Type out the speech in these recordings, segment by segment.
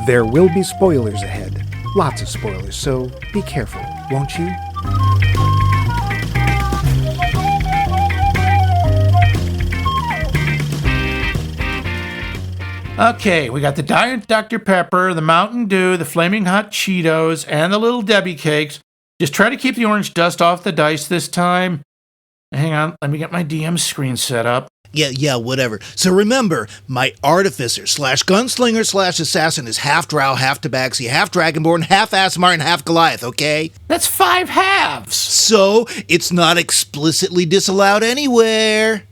There will be spoilers ahead. Lots of spoilers, so be careful, won't you? Okay, we got the Diet Dr. Pepper, the Mountain Dew, the Flaming Hot Cheetos, and the Little Debbie cakes. Just try to keep the orange dust off the dice this time. Hang on, let me get my DM screen set up. Yeah, whatever. So remember, my artificer / gunslinger / assassin is half drow, half tabaxi, half dragonborn, half Aasimar, and half Goliath, okay? That's 5 halves. So, it's not explicitly disallowed anywhere.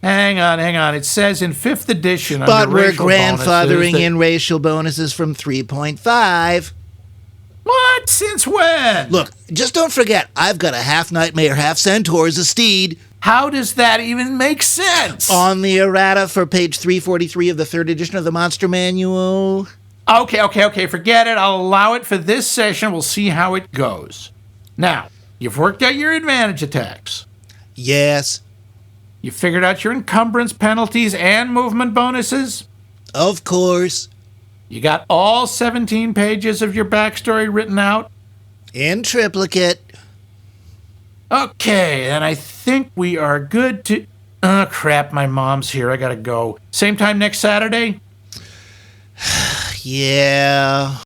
Hang on. It says in 5th edition But under we're racial grandfathering bonuses in racial bonuses from 3.5. What? Since when? Look, just don't forget, I've got a half nightmare, half centaur as a steed. How does that even make sense? On the errata for page 343 of the 3rd edition of the Monster Manual. Okay, forget it. I'll allow it for this session. We'll see how it goes. Now, you've worked out your advantage attacks. Yes. You figured out your encumbrance penalties and movement bonuses? Of course. You got all 17 pages of your backstory written out? In triplicate. Okay, and I think we are good to... Oh, crap, my mom's here. I gotta go. Same time next Saturday? Yeah.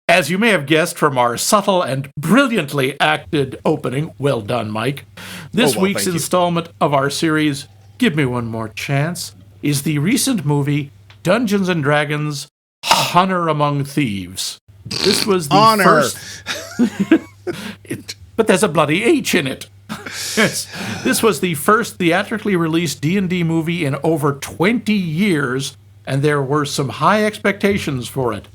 As you may have guessed from our subtle and brilliantly acted opening, well done, Mike, this week's installment of our series, Give Me One More Chance, is the recent movie Dungeons & Dragons Honor Among Thieves. This was the first... But there's a bloody H in it. Yes. This was the first theatrically released D&D movie in over 20 years, and there were some high expectations for it.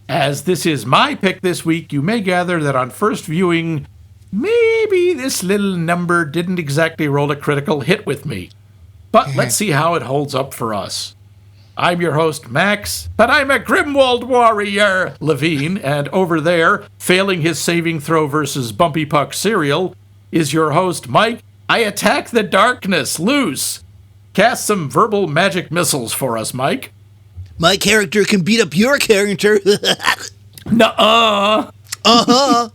As this is my pick this week, you may gather that on first viewing, maybe this little number didn't exactly roll a critical hit with me. But let's see how it holds up for us. I'm your host, Max, but I'm a Grimwald warrior, Levine, and over there, failing his saving throw versus Bumpy Puck cereal, is your host, Mike. I attack the darkness, loose. Cast some verbal magic missiles for us, Mike. My character can beat up your character. Nuh-uh. Uh-huh.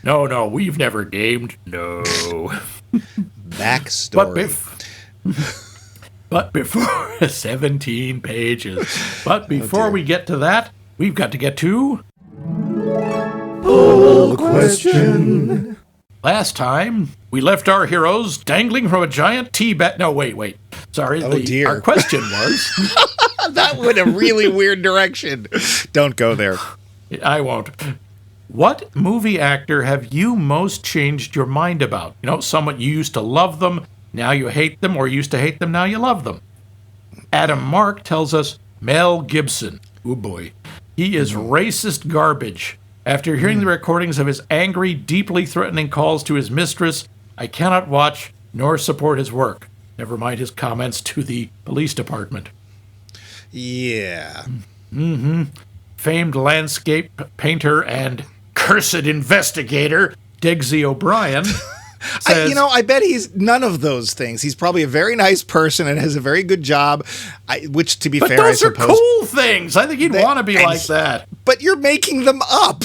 No, we've never gamed. No. Backstory. But before 17 pages. But before we get to that, we've got to get to Poll question. Last time, we left our heroes dangling from a giant tea bag. No, wait. Sorry. Dear. Our question was... That went a really weird direction. Don't go there. I won't. What movie actor have you most changed your mind about? You know, someone you used to love them, now you hate them, or used to hate them, now you love them. Adam Mark tells us Mel Gibson. Oh boy. He is racist garbage. After hearing the recordings of his angry, deeply threatening calls to his mistress, I cannot watch nor support his work. Never mind his comments to the police department. Yeah. Famed landscape painter and cursed investigator, Degsy O'Brien, says... I bet he's none of those things. He's probably a very nice person and has a very good job, which, to be fair, I suppose... But those are cool things. I think he'd want to be like that. But you're making them up.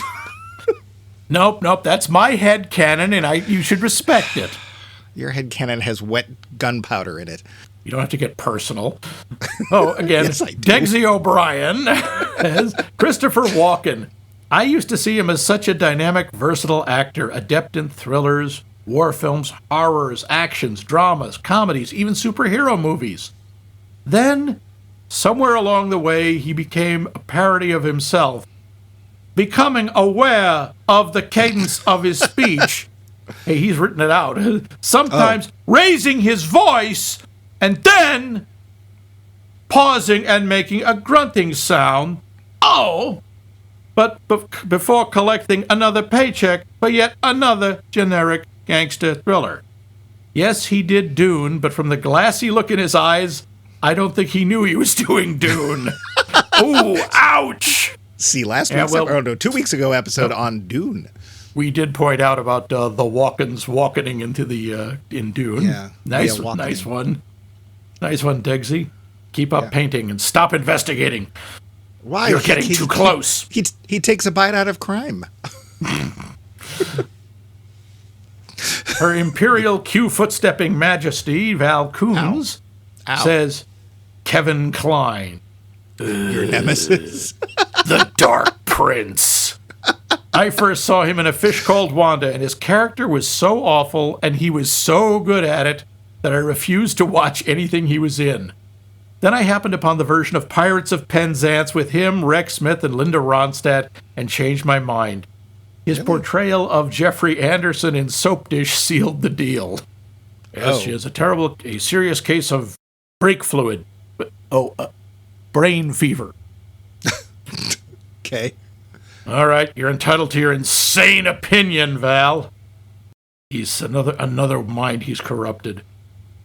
Nope. That's my headcanon, and you should respect it. Your headcanon has wet gunpowder in it. You don't have to get personal. Oh, again, Yes, I do. Degsy O'Brien as Christopher Walken. I used to see him as such a dynamic, versatile actor, adept in thrillers, war films, horrors, actions, dramas, comedies, even superhero movies. Then, somewhere along the way, he became a parody of himself, becoming aware of the cadence of his speech. Hey, he's written it out. Sometimes raising his voice and then pausing and making a grunting sound. But before collecting another paycheck for yet another generic gangster thriller. Yes, he did Dune, but from the glassy look in his eyes, I don't think he knew he was doing Dune. Ooh, ouch! See, 2 weeks ago episode on Dune. We did point out about the Walkens walkening into the in Dune. Yeah. Nice walkening. one. Nice one, Degsy. Keep up painting and stop investigating. Why? You're getting too close. He takes a bite out of crime. Her Imperial Q footstepping Majesty, Val Coombs, Ow. says, Kevin Kline. Your nemesis. The Dark Prince. I first saw him in A Fish Called Wanda, and his character was so awful, and he was so good at it, that I refused to watch anything he was in. Then I happened upon the version of Pirates of Penzance with him, Rex Smith, and Linda Ronstadt, and changed my mind. His portrayal of Jeffrey Anderson in Soap Dish sealed the deal. Yes, she has a serious case of brake fluid. Brain fever. Okay. All right, you're entitled to your insane opinion, Val. He's another mind he's corrupted.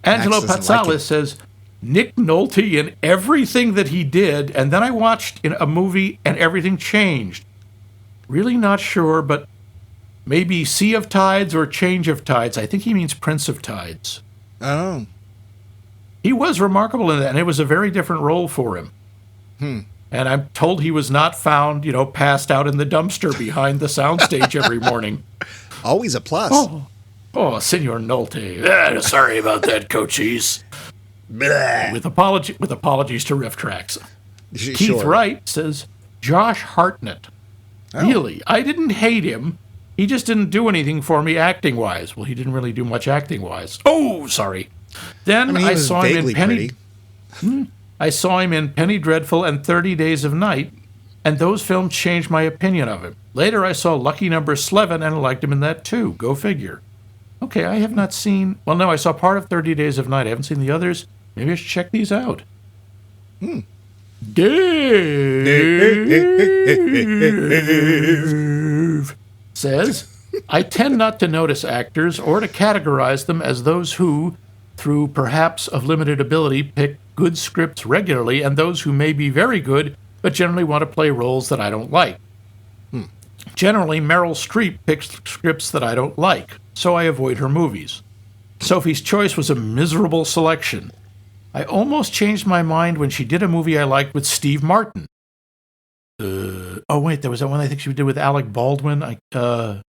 Angelo Patsalis says, Nick Nolte in everything that he did, and then I watched in a movie and everything changed. Really not sure, but maybe Sea of Tides or Change of Tides. I think he means Prince of Tides. Oh. He was remarkable in that, and it was a very different role for him. And I'm told he was not found, passed out in the dumpster behind the soundstage every morning. Always a plus. Oh, Senor Nolte. Sorry about that, Cochise. With apologies to Riff Tracks. Keith Wright says, Josh Hartnett. Really? I didn't hate him. He just didn't do anything for me acting-wise. Well, he didn't really do much acting-wise. Oh, sorry. Then I saw him in Penny Dreadful and 30 Days of Night, and those films changed my opinion of him. Later, I saw Lucky Number 11 and liked him in that too. Go figure. Okay, I have not seen... Well, no, I saw part of 30 Days of Night. I haven't seen the others. Maybe I should check these out. Dave says, I tend not to notice actors or to categorize them as those who, through perhaps of limited ability, pick good scripts regularly, and those who may be very good but generally want to play roles that I don't like. Generally, Meryl Streep picks scripts that I don't like, so I avoid her movies. Sophie's Choice was a miserable selection. I almost changed my mind when she did a movie I liked with Steve Martin. There was that one I think she did with Alec Baldwin. I can't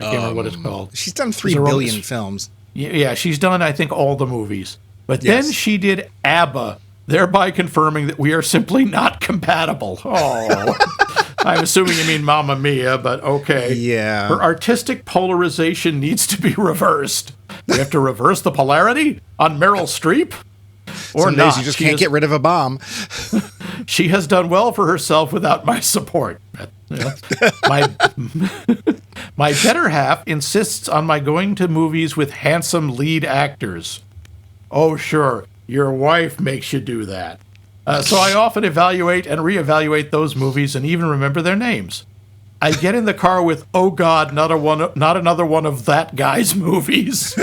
remember what it's called. She's done 3 billion films. Yeah, she's done, I think, all the movies. But then she did ABBA, thereby confirming that we are simply not compatible. Oh, I'm assuming you mean Mamma Mia, but okay. Yeah. Her artistic polarization needs to be reversed. We have to reverse the polarity on Meryl Streep? Or Some not. days you just can't get rid of a bomb. She has done well for herself without my support. My better half insists on my going to movies with handsome lead actors. Oh, sure, your wife makes you do that. So I often evaluate and reevaluate those movies and even remember their names. I get in the car with, oh God, not another one of that guy's movies.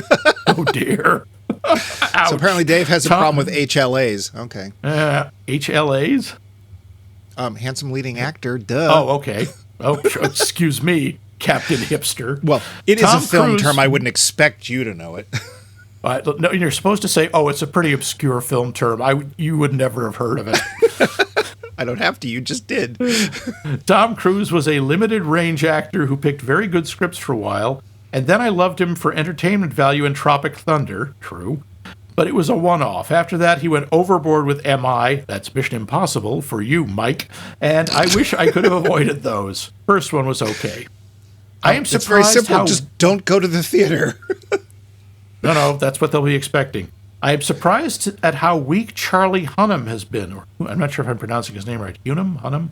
Oh dear. So apparently Dave has a problem with HLAs. Okay. HLAs? Handsome leading actor, duh. Oh, okay. Oh, excuse me, Captain Hipster. Well, it is Tom a film Cruise, term. I wouldn't expect you to know it. No, you're supposed to say, oh, it's a pretty obscure film term. You would never have heard of it. I don't have to. You just did. Tom Cruise was a limited range actor who picked very good scripts for a while, and then I loved him for entertainment value in Tropic Thunder. True. But it was a one-off. After that, he went overboard with MI. That's Mission Impossible for you, Mike. And I wish I could have avoided those. First one was okay. I am surprised. It's very simple. Just don't go to the theater. No, that's what they'll be expecting. I am surprised at how weak Charlie Hunnam has been. Or, I'm not sure if I'm pronouncing his name right. Hunnam?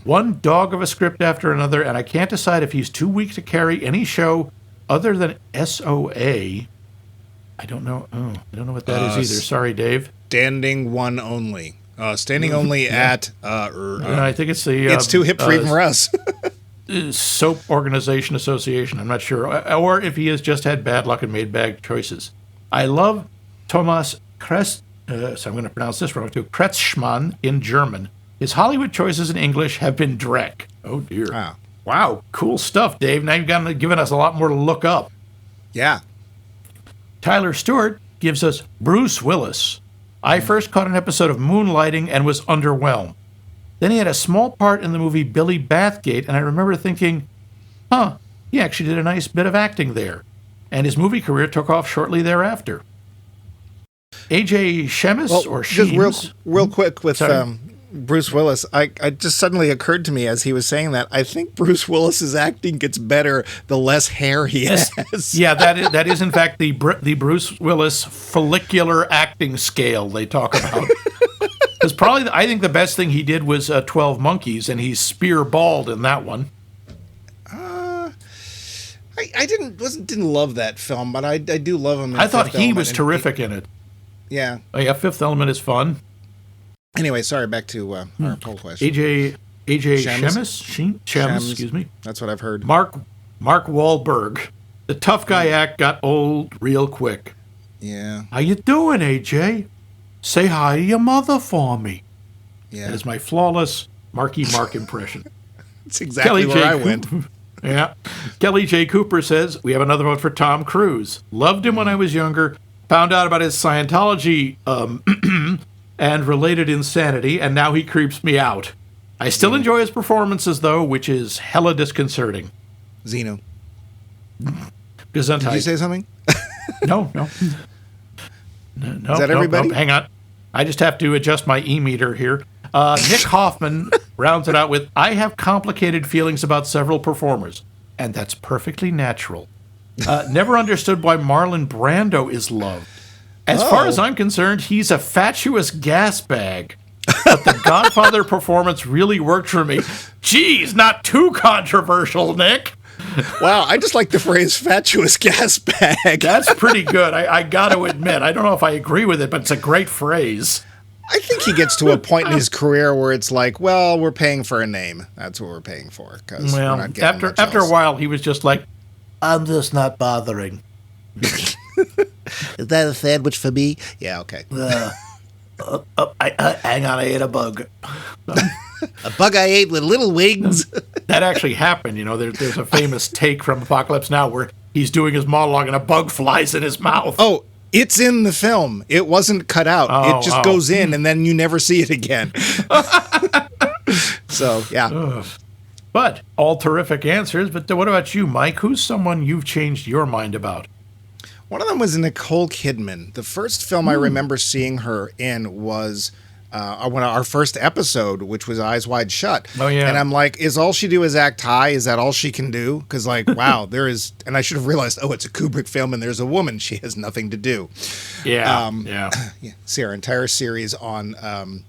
One dog of a script after another, and I can't decide if he's too weak to carry any show other than SOA. I don't know. Oh, I don't know what that is either. Sorry, Dave. Standing one only. Standing only at... I think it's the... it's too hip for even us. Soap Organization Association. I'm not sure. Or if he has just had bad luck and made bad choices. I love Thomas so I'm going to pronounce this wrong too, Kretschmann in German. His Hollywood choices in English have been Dreck. Oh, dear. Wow, cool stuff, Dave. Now you've given us a lot more to look up. Yeah. Tyler Stewart gives us Bruce Willis. I first caught an episode of Moonlighting and was underwhelmed. Then he had a small part in the movie Billy Bathgate, and I remember thinking, he actually did a nice bit of acting there. And his movie career took off shortly thereafter. A.J. Shemus or just Sheems? real quick with Bruce Willis, I just suddenly occurred to me as he was saying that, I think Bruce Willis's acting gets better the less hair he has. Yeah, that is in fact the Bruce Willis follicular acting scale they talk about. Because probably, I think the best thing he did was 12 Monkeys, and he's spear bald in that one. I didn't love that film, but I do love him. I thought he was terrific in it. Yeah. Oh yeah, Fifth Element is fun. Anyway, sorry, back to our poll question. AJ Shemus, excuse me. That's what I've heard. Mark Wahlberg. The tough guy act got old real quick. Yeah. How you doing, AJ? Say hi to your mother for me. Yeah. That is my flawless Marky Mark impression. That's exactly where I went. Yeah. Kelly J. Cooper says, we have another vote for Tom Cruise. Loved him when I was younger. Found out about his Scientology and related insanity, and now he creeps me out. I still enjoy his performances, though, which is hella disconcerting. Zeno. Gesundheit. Did you say something? No. Is that everybody? No, hang on. I just have to adjust my e-meter here. Nick Hoffman rounds it out with, I have complicated feelings about several performers, and that's perfectly natural. Never understood why Marlon Brando is loved. As far as I'm concerned, he's a fatuous gas bag. But the Godfather performance really worked for me. Geez, not too controversial, Nick. Wow, I just like the phrase fatuous gas bag. That's pretty good. I got to admit. I don't know if I agree with it, but it's a great phrase. I think he gets to a point in his career where it's like, well, we're paying for a name. That's what we're paying for. Because we're not getting much after else. a while, he was just like, I'm just not bothering. Is that a sandwich for me? Yeah, okay. Hang on, I ate a bug. A bug I ate with little wings. That actually happened. You know, there's a famous take from Apocalypse Now where he's doing his monologue and a bug flies in his mouth. Oh, it's in the film. It wasn't cut out. It just goes in and then you never see it again. So, yeah. Ugh. But all terrific answers. But what about you, Mike? Who's someone you've changed your mind about? One of them was Nicole Kidman. The first film I remember seeing her in was our first episode, which was Eyes Wide Shut. Oh, yeah. And I'm like, is all she do is act high? Is that all she can do? Because, like, wow, there is... And I should have realized, it's a Kubrick film and there's a woman. She has nothing to do. Yeah, See our entire series on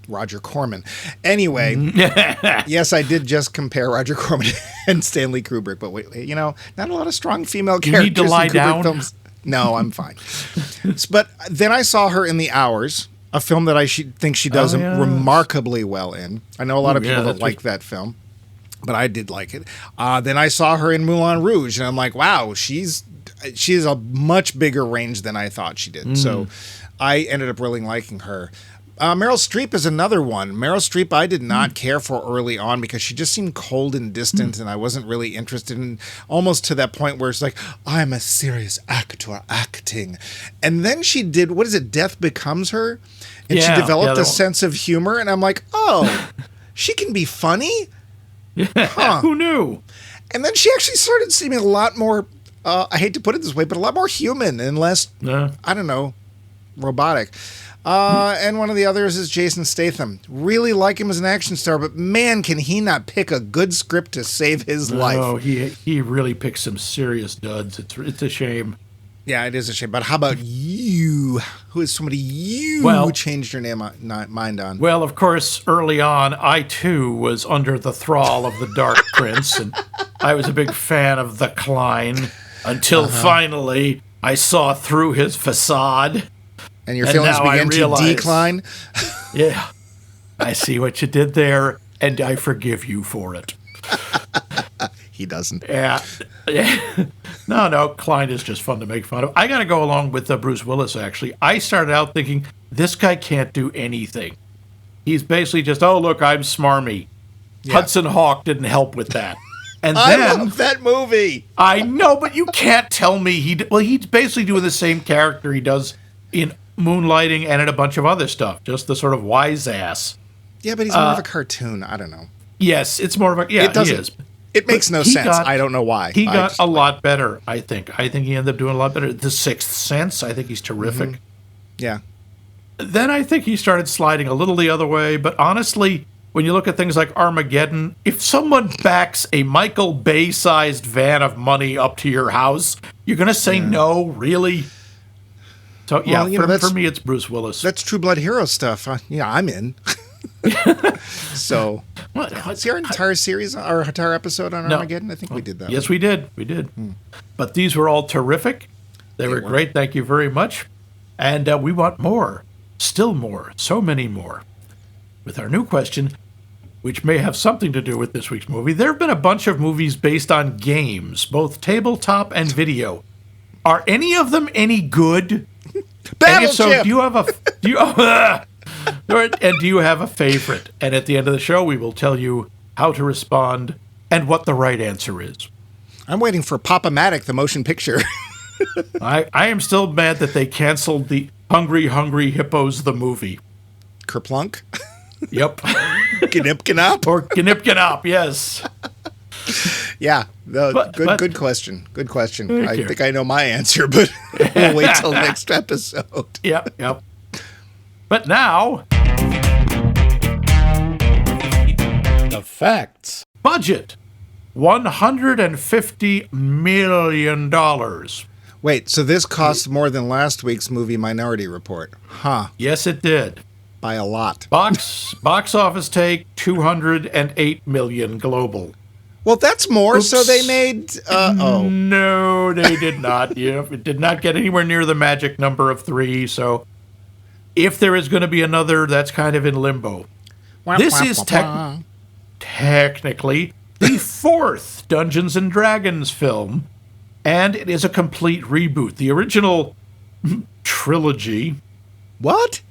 Roger Corman. Anyway, yes, I did just compare Roger Corman and Stanley Kubrick, but wait, not a lot of strong female characters need to lie in Kubrick down? films. No, I'm fine. But then I saw her in The Hours, a film that I think she does remarkably well in. I know a lot of people don't like that film, but I did like it. Then I saw her in Moulin Rouge, and I'm like, wow, she has a much bigger range than I thought she did. So I ended up really liking her. Meryl Streep is another one. Meryl Streep I did not care for early on because she just seemed cold and distant, and I wasn't really interested in, almost to that point where it's like, I'm a serious actor acting. And then she did, what is it, Death Becomes Her? And she developed a sense of humor, and I'm like, she can be funny? Who knew? And then she actually started seeming a lot more, I hate to put it this way, but a lot more human and less, I don't know, robotic. And one of the others is Jason Statham. Really like him as an action star, but man, can he not pick a good script to save his life. Oh, he really picks some serious duds. It's a shame. Yeah, it is a shame. But how about you? Who is somebody you changed your mind on? Well, of course, early on, I too was under the thrall of the Dark Prince, and I was a big fan of the Klein until finally I saw through his facade. And your feelings began to decline? Yeah. I see what you did there, and I forgive you for it. He doesn't. Yeah. No, Klein is just fun to make fun of. I got to go along with Bruce Willis, actually. I started out thinking, this guy can't do anything. He's basically just, look, I'm smarmy. Yeah. Hudson Hawk didn't help with that. And then, I love that movie. I know, but you can't tell me he's basically doing the same character he does in moonlighting and in a bunch of other stuff. Just the sort of wise ass. Yeah, but he's more of a cartoon. I don't know. Yes, it's more of a... Yeah, he is. It makes no sense. I don't know why. He got a lot better, I think. I think he ended up doing a lot better. The Sixth Sense, I think he's terrific. Mm-hmm. Yeah. Then I think he started sliding a little the other way. But honestly, when you look at things like Armageddon, if someone backs a Michael Bay-sized van of money up to your house, you're going to say no, really? So, for me, it's Bruce Willis. That's True Blood Hero stuff. Yeah, I'm in. So, see our entire series, our entire episode on Armageddon? I think we did that. Yes, we did. We did. But these were all terrific. They were great. Thank you very much. And we want more. Still more. So many more. With our new question, which may have something to do with this week's movie, there have been a bunch of movies based on games, both tabletop and video. Are any of them any good? Battleship! So, do you have a... And do you have a favorite? And at the end of the show, we will tell you how to respond and what the right answer is. I'm waiting for Pop-O-Matic, the motion picture. I am still mad that they canceled the Hungry Hungry Hippos, the movie. Kerplunk? Yep. Gnip-Gnop? Or Gnip-Gnop, yes. Yeah, good question. Good question. I you. think I know my answer, but we'll wait till next episode. Yep. But now, the facts. Budget, $150 million. Wait, so this cost more than last week's movie Minority Report? Huh. Yes, it did. By a lot. Box office take, $208 million global. Well, that's more, Oops. so they made... No, they did not. It did not get anywhere near the magic number of 3, so... If there is going to be another, that's kind of in limbo. This is technically the 4th Dungeons & Dragons film, and it is a complete reboot. The original trilogy... What?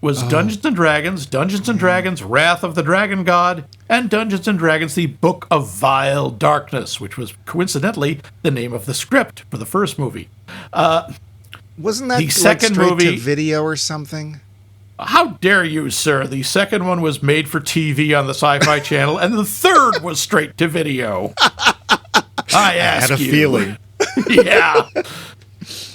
Was Dungeons & Dragons, Dungeons & Dragons Wrath of the Dragon God, and Dungeons & Dragons The Book of Vile Darkness, which was coincidentally the name of the script for the first movie. Wasn't that the second straight movie to video or something? How dare you, sir? The second one was made for TV on the Sci-Fi Channel, and the third was straight to video. I had a feeling. Yeah.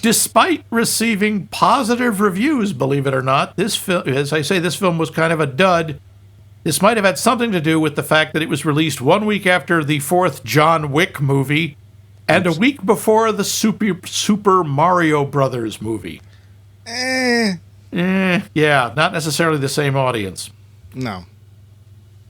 Despite receiving positive reviews, believe it or not, this film, as I say, this film was kind of a dud. This might have had something to do with the fact that it was released 1 week after the 4th John Wick movie, and a week before the Super Mario Brothers movie. Yeah, not necessarily the same audience. No.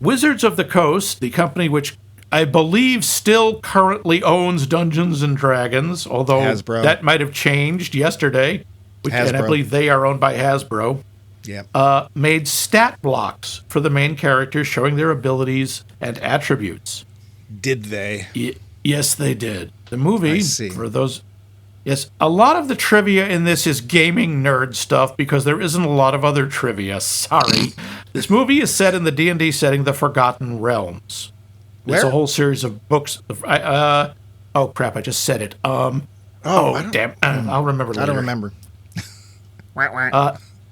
Wizards of the Coast, the company which I believe still currently owns Dungeons & Dragons, although Hasbro. That might have changed yesterday, and I believe they are owned by Hasbro, made stat blocks for the main characters showing their abilities and attributes. Did they? Yes, they did. The movie, for those... Yes, a lot of the trivia in this is gaming nerd stuff because there isn't a lot of other trivia. Sorry. This movie is set in the D&D setting, The Forgotten Realms. It's a whole series of books. Oh, crap, I just said it. Damn. I'll remember later. I don't remember.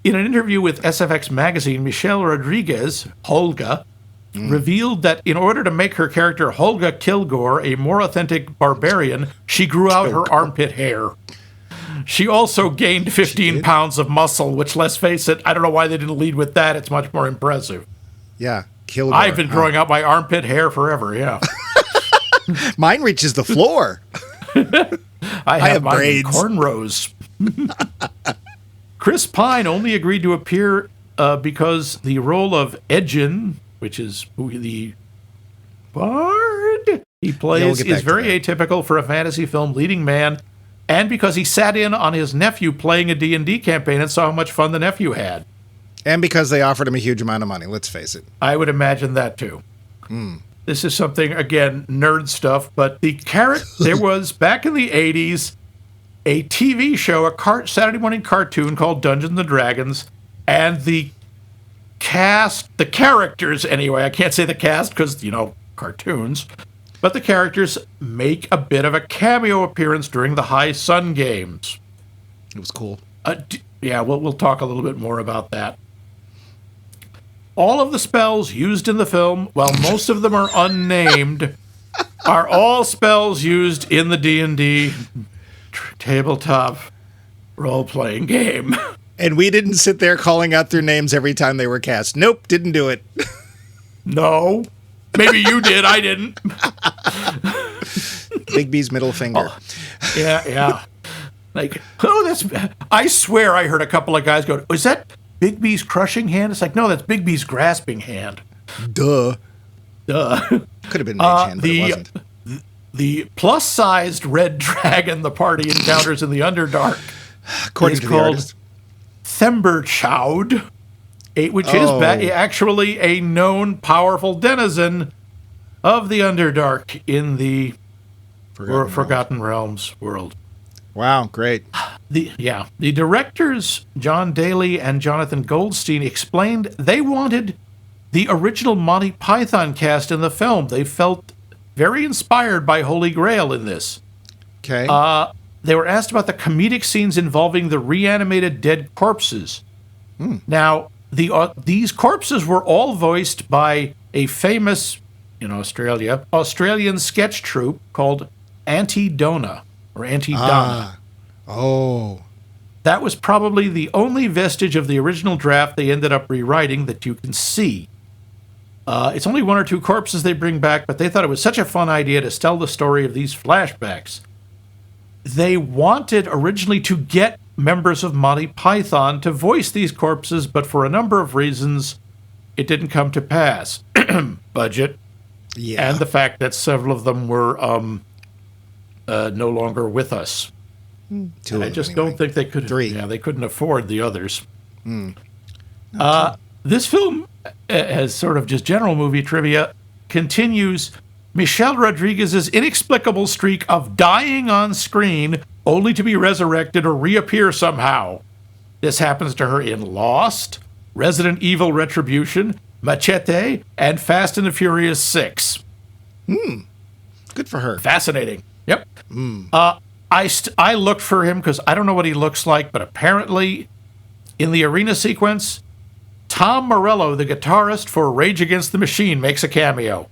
In an interview with SFX Magazine, Michelle Rodriguez, Holga, revealed that in order to make her character Holga Kilgore a more authentic barbarian, she grew out her armpit hair. She also gained 15 pounds of muscle, which, let's face it, I don't know why they didn't lead with that. It's much more impressive. Yeah, Kilgore. I've been growing out my armpit hair forever, yeah. Mine reaches the floor. I have mine braids. in cornrows. Chris Pine only agreed to appear because the role of Edgin, which is who the bard he plays, is very atypical for a fantasy film leading man, and because he sat in on his nephew playing a D&D campaign and saw how much fun the nephew had. And because they offered him a huge amount of money, let's face it. I would imagine that, too. This is something, again, nerd stuff, but there was, back in the 80s, a TV show, a Saturday morning cartoon called Dungeons & Dragons, and the characters anyway, I can't say the cast because, cartoons, but the characters make a bit of a cameo appearance during the High Sun games. It was cool. Yeah, we'll talk a little bit more about that. All of the spells used in the film, while most of them are unnamed, are all spells used in the D&D tabletop role-playing game. And we didn't sit there calling out their names every time they were cast. Nope, didn't do it. No. Maybe you did, I didn't. Bigby's middle finger. Oh, yeah. Like, I swear I heard a couple of guys go, is that Bigby's crushing hand? It's like, no, that's Bigby's grasping hand. Duh. Could have been Mage Hand, but it wasn't. The plus-sized red dragon the party encounters in the Underdark According is to the called artist. Themberchaud, which is actually a known powerful denizen of the Underdark in the Forgotten Realms world. Wow, great. The directors, John Daly and Jonathan Goldstein, explained they wanted the original Monty Python cast in the film. They felt very inspired by Holy Grail in this. Okay. They were asked about the comedic scenes involving the reanimated dead corpses. Now, these corpses were all voiced by a famous, in Australia, Australian sketch troupe called Antidona, or Antidonna. That was probably the only vestige of the original draft they ended up rewriting that you can see. It's only one or two corpses they bring back, but they thought it was such a fun idea to tell the story of these flashbacks. They wanted originally to get members of Monty Python to voice these corpses, but for a number of reasons, it didn't come to pass. Budget. Yeah. And the fact that several of them were no longer with us. I just don't think they could. 3. Yeah, they couldn't afford the others. This film, as sort of just general movie trivia, continues Michelle Rodriguez's inexplicable streak of dying on screen only to be resurrected or reappear somehow. This happens to her in Lost, Resident Evil Retribution, Machete, and Fast and the Furious 6. Good for her. Fascinating. Yep. I looked for him because I don't know what he looks like, but apparently in the arena sequence, Tom Morello, the guitarist for Rage Against the Machine, makes a cameo.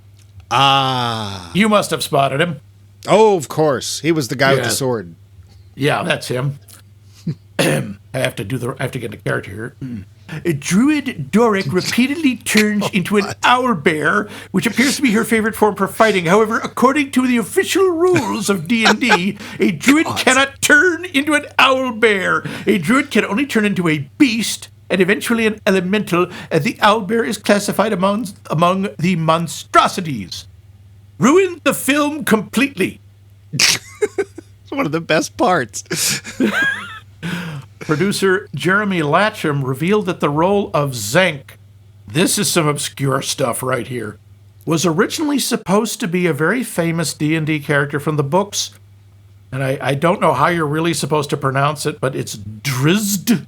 You must have spotted him. Oh, of course. He was the guy with the sword. Yeah, that's him. I have to get into character here. Druid Doric repeatedly turns into an owlbear, which appears to be her favorite form for fighting. However, according to the official rules of D&D, a druid cannot turn into an owlbear. A druid can only turn into a beast and eventually an elemental, as the owlbear is classified among the monstrosities. Ruined the film completely. One of the best parts. Producer Jeremy Latcham revealed that the role of Zenk, this is some obscure stuff right here, was originally supposed to be a very famous D&D character from the books. And I don't know how you're really supposed to pronounce it, but it's Drizzt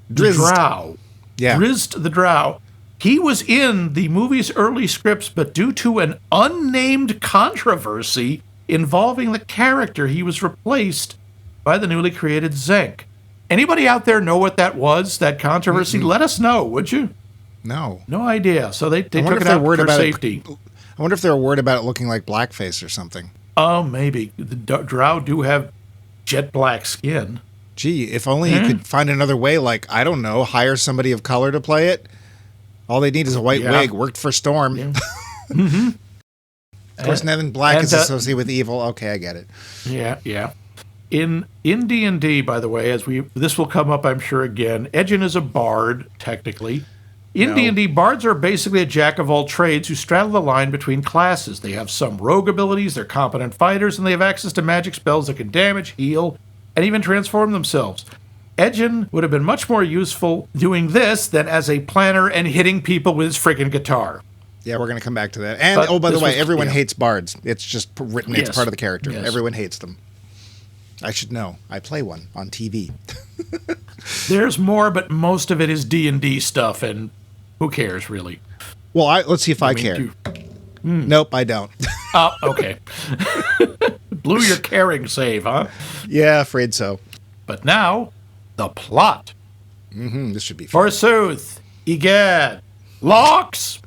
the Drow. Yeah. Drizzt the Drow. He was in the movie's early scripts, but due to an unnamed controversy involving the character, he was replaced by the newly created Zenk. Anybody out there know what that was, that controversy? Let us know, would you? No. No idea. So they took it out for safety. I wonder if they were worried about it looking like blackface or something. Oh, maybe. The Drow do have jet black skin. Gee, if only you could find another way, like, I don't know, hire somebody of color to play it. All they need is a white wig. Worked for Storm. Yeah. Of course, nothing black is associated with evil. Okay, I get it. Yeah. In D&D, by the way, this will come up, I'm sure, again, Edgen is a bard, technically. In D&D, bards are basically a jack of all trades who straddle the line between classes. They have some rogue abilities, they're competent fighters, and they have access to magic spells that can damage, heal, and even transform themselves. Edgen would have been much more useful doing this than as a planner and hitting people with his friggin' guitar. Yeah, we're going to come back to that. And, by the way, everyone hates bards. It's just written, it's part of the character. Yes. Everyone hates them. I should know. I play one on TV. There's more, but most of it is D&D stuff, and who cares, really? Well, let's see if I care. Nope, I don't. Oh, okay. Blew your caring save, huh? Yeah, afraid so. But now, the plot. This should be fun. Forsooth, egad, Locks,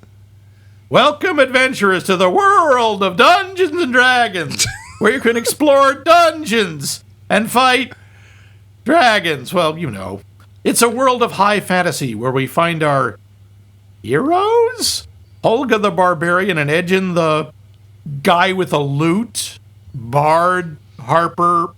welcome adventurers to the world of Dungeons and Dragons, where you can explore dungeons and fight dragons. Well, you know, it's a world of high fantasy where we find our heroes? Holga the Barbarian and Edgin the guy with a lute, Bard, Harper,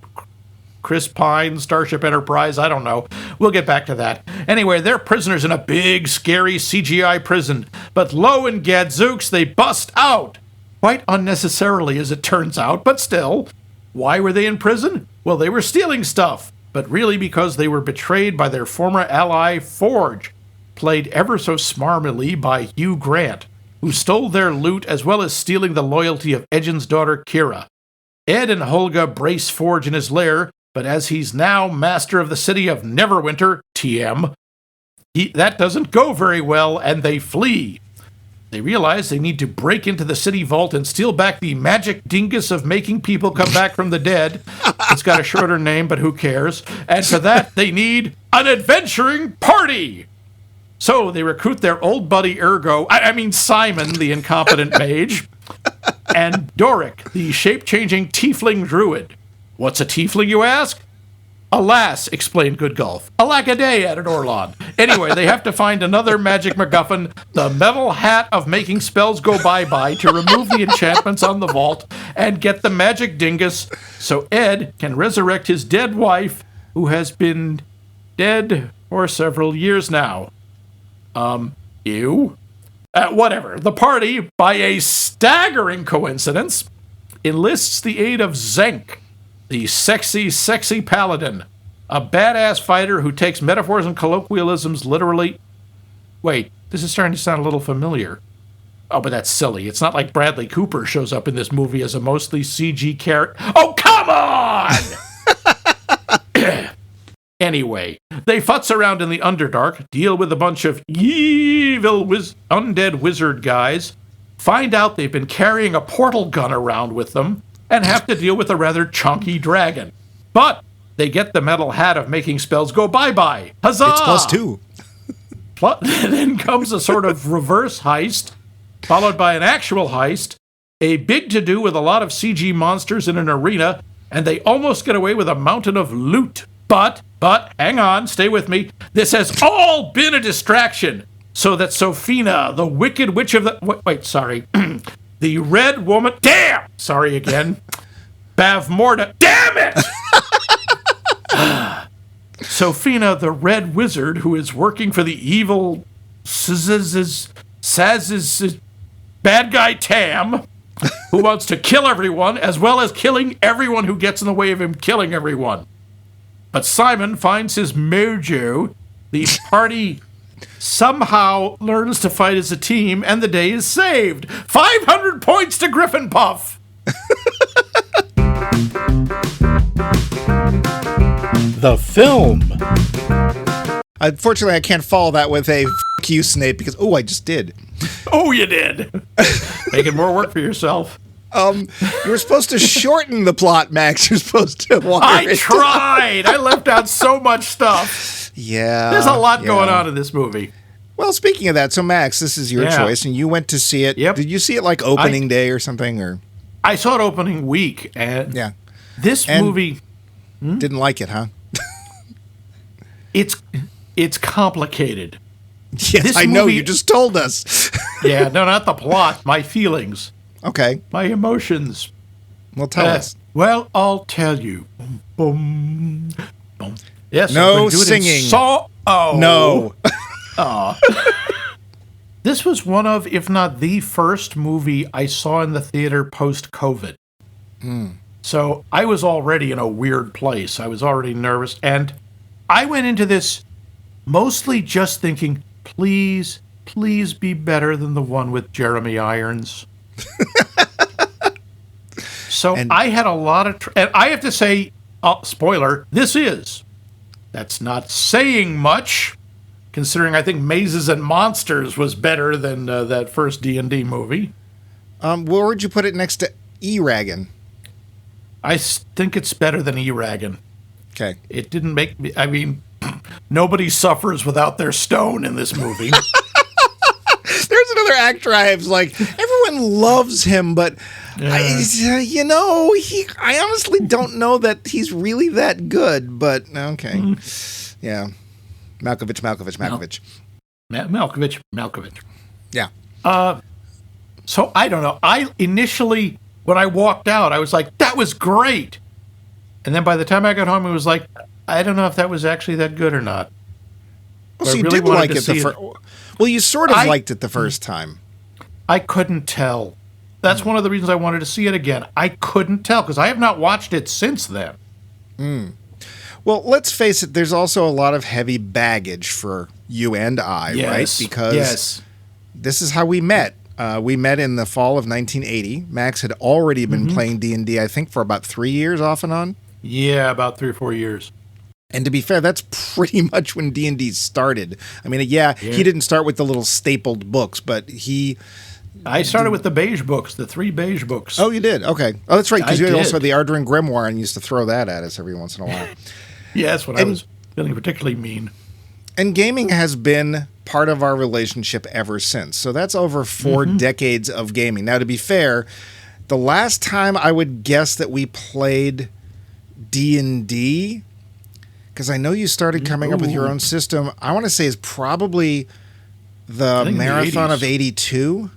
Chris Pine, Starship Enterprise, I don't know. We'll get back to that. Anyway, they're prisoners in a big, scary CGI prison. But lo and gadzooks, they bust out. Quite unnecessarily, as it turns out, but still. Why were they in prison? Well, they were stealing stuff, but really because they were betrayed by their former ally, Forge, played ever so smarmily by Hugh Grant, who stole their loot as well as stealing the loyalty of Edgin's daughter, Kira. Ed and Holga brace Forge in his lair, but as he's now master of the city of Neverwinter, TM, that doesn't go very well, and they flee. They realize they need to break into the city vault and steal back the magic dingus of making people come back from the dead. It's got a shorter name, but who cares? And for that, they need an adventuring party. So they recruit their old buddy Simon, the incompetent mage, and Doric, the shape-changing tiefling druid. What's a tiefling, you ask? Alas, explained Goodgulf. Alagaday, added Orlon. Anyway, they have to find another magic MacGuffin, the metal hat of making spells go bye-bye, to remove the enchantments on the vault and get the magic dingus so Ed can resurrect his dead wife, who has been dead for several years now. Whatever. The party, by a staggering coincidence, enlists the aid of Zenk, the sexy, sexy paladin, a badass fighter who takes metaphors and colloquialisms literally. Wait, this is starting to sound a little familiar. Oh, but that's silly. It's not like Bradley Cooper shows up in this movie as a mostly CG character. Oh, come on! Anyway, they futz around in the Underdark, deal with a bunch of evil undead wizard guys, find out they've been carrying a portal gun around with them, and have to deal with a rather chunky dragon. But they get the metal hat of making spells go bye-bye. Huzzah! It's +2. Then comes a sort of reverse heist, followed by an actual heist, a big to-do with a lot of CG monsters in an arena, and they almost get away with a mountain of loot. But, hang on, stay with me. This has all been a distraction, so that Sophina, the Wicked Witch of the... the Red Woman... Damn! Sorry again. Bavmorda... Damn it! Sophina, the Red Wizard, who is working for the evil... bad guy Tam, who wants to kill everyone, as well as killing everyone who gets in the way of him killing everyone. But Simon finds his mojo, the party somehow learns to fight as a team, and the day is saved. 500 points to Griffin Puff! The film. Unfortunately, I can't follow that with a f*** you, Snape, because, I just did. Oh, you did! Making more work for yourself. You were supposed to shorten the plot, Max. You're supposed to water I tried! I left out so much stuff. Yeah. There's a lot going on in this movie. Well, speaking of that, so Max, this is your choice, and you went to see it. Yep. Did you see it like opening day or something? Or I saw it opening week, and this movie... Didn't like it, huh? It's complicated. Yes, I know. You just told us. Yeah, no, not the plot. My feelings. Okay. My emotions. Well, tell us. Well, I'll tell you. Boom, boom. Yes. No singing. No. This was one of, if not the first movie I saw in the theater post-COVID. So I was already in a weird place. I was already nervous. And I went into this mostly just thinking, please be better than the one with Jeremy Irons. So I had a lot of... and I have to say, spoiler, that's not saying much, considering I think Mazes and Monsters was better than that first D&D movie. Where would you put it next to E-Ragon? I think it's better than E-Ragon. Okay. It didn't make me... I mean, Nobody suffers without their stone in this movie. There's another actor I was like, everyone loves him, but I honestly don't know that he's really that good. But okay, yeah, Malkovich. Malkovich. Yeah. So I don't know. I initially, when I walked out, I was like, that was great. And then by the time I got home, it was like, I don't know if that was actually that good or not. Well, so you did like it the first. Well, you sort of liked it the first time. I couldn't tell. That's one of the reasons I wanted to see it again. I couldn't tell because I have not watched it since then. Well, let's face it. There's also a lot of heavy baggage for you and I, right? Because this is how we met. We met in the fall of 1980. Max had already been playing D&D, I think, for about 3 years off and on. Yeah, about 3 or 4 years. And to be fair, that's pretty much when D&D started. I mean, he didn't start with the little stapled books, but I started with the beige books, the 3 beige books. Oh, you did? Okay. Oh, that's right, because you also had the Ardrin Grimoire and used to throw that at us every once in a while. Yeah, that's when I was feeling particularly mean. And gaming has been part of our relationship ever since. So that's over 4 decades of gaming. Now, to be fair, the last time I would guess that we played D&D, because I know you started coming up with your own system, I want to say is probably the Marathon of 82.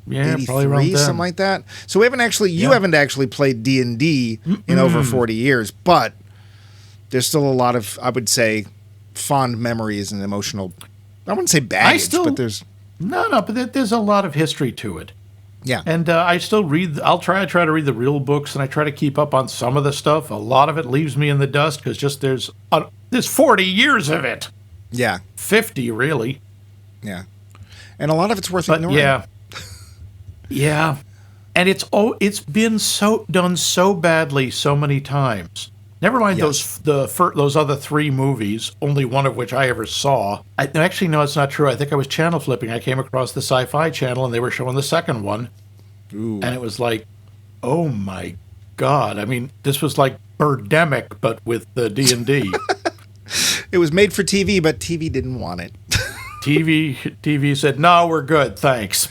Yeah, 83, probably around then. Something like that. So we haven't actually, you haven't actually played D&D in over 40 years, but there's still a lot of, I would say, fond memories and emotional, I wouldn't say baggage, but there's... No, but there's a lot of history to it. Yeah. And I still read, I try to read the real books, and I try to keep up on some of the stuff. A lot of it leaves me in the dust, because just there's 40 years of it. Yeah. 50, really. Yeah. And a lot of it's worth ignoring. Yeah. Yeah. And it's been done so badly so many times. Never mind those other 3 movies, only one of which I ever saw. Actually, no, it's not true. I think I was channel flipping. I came across the Sci-Fi Channel, and they were showing the second one. Ooh. And it was like, oh my God. I mean, this was like Birdemic, but with the D&D. It was made for TV, but TV didn't want it. TV said, no, we're good, thanks.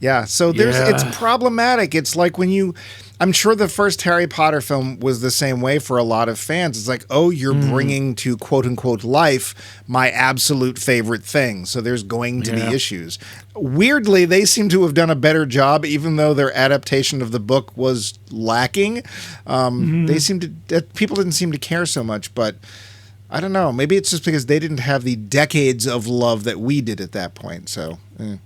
Yeah, so it's problematic. It's like when I'm sure the first Harry Potter film was the same way for a lot of fans. It's like, oh, you're bringing to quote-unquote life my absolute favorite thing. So there's going to be issues. Weirdly, they seem to have done a better job, even though their adaptation of the book was lacking. People didn't seem to care so much, but I don't know. Maybe it's just because they didn't have the decades of love that we did at that point. So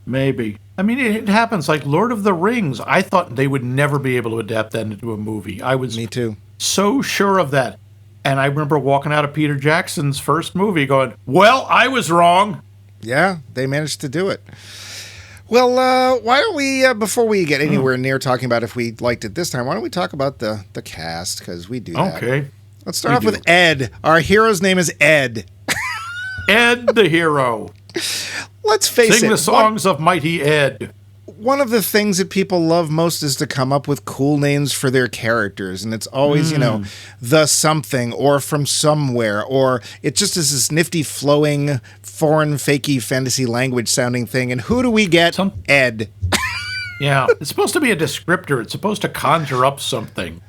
maybe. I mean, it happens. Like Lord of the Rings, I thought they would never be able to adapt that into a movie. Me too. So sure of that. And I remember walking out of Peter Jackson's first movie going, well, I was wrong. Yeah, they managed to do it. Well, why don't we, before we get anywhere near talking about if we liked it this time, why don't we talk about the cast, because we do that. Okay. Let's start off with Ed. Our hero's name is Ed. Ed the hero. Let's face it. Sing the songs of Mighty Ed. One of the things that people love most is to come up with cool names for their characters. And it's always, the something or from somewhere. Or it just is this nifty, flowing, foreign, fakey fantasy language sounding thing. And who do we get? Ed. Yeah. It's supposed to be a descriptor. It's supposed to conjure up something.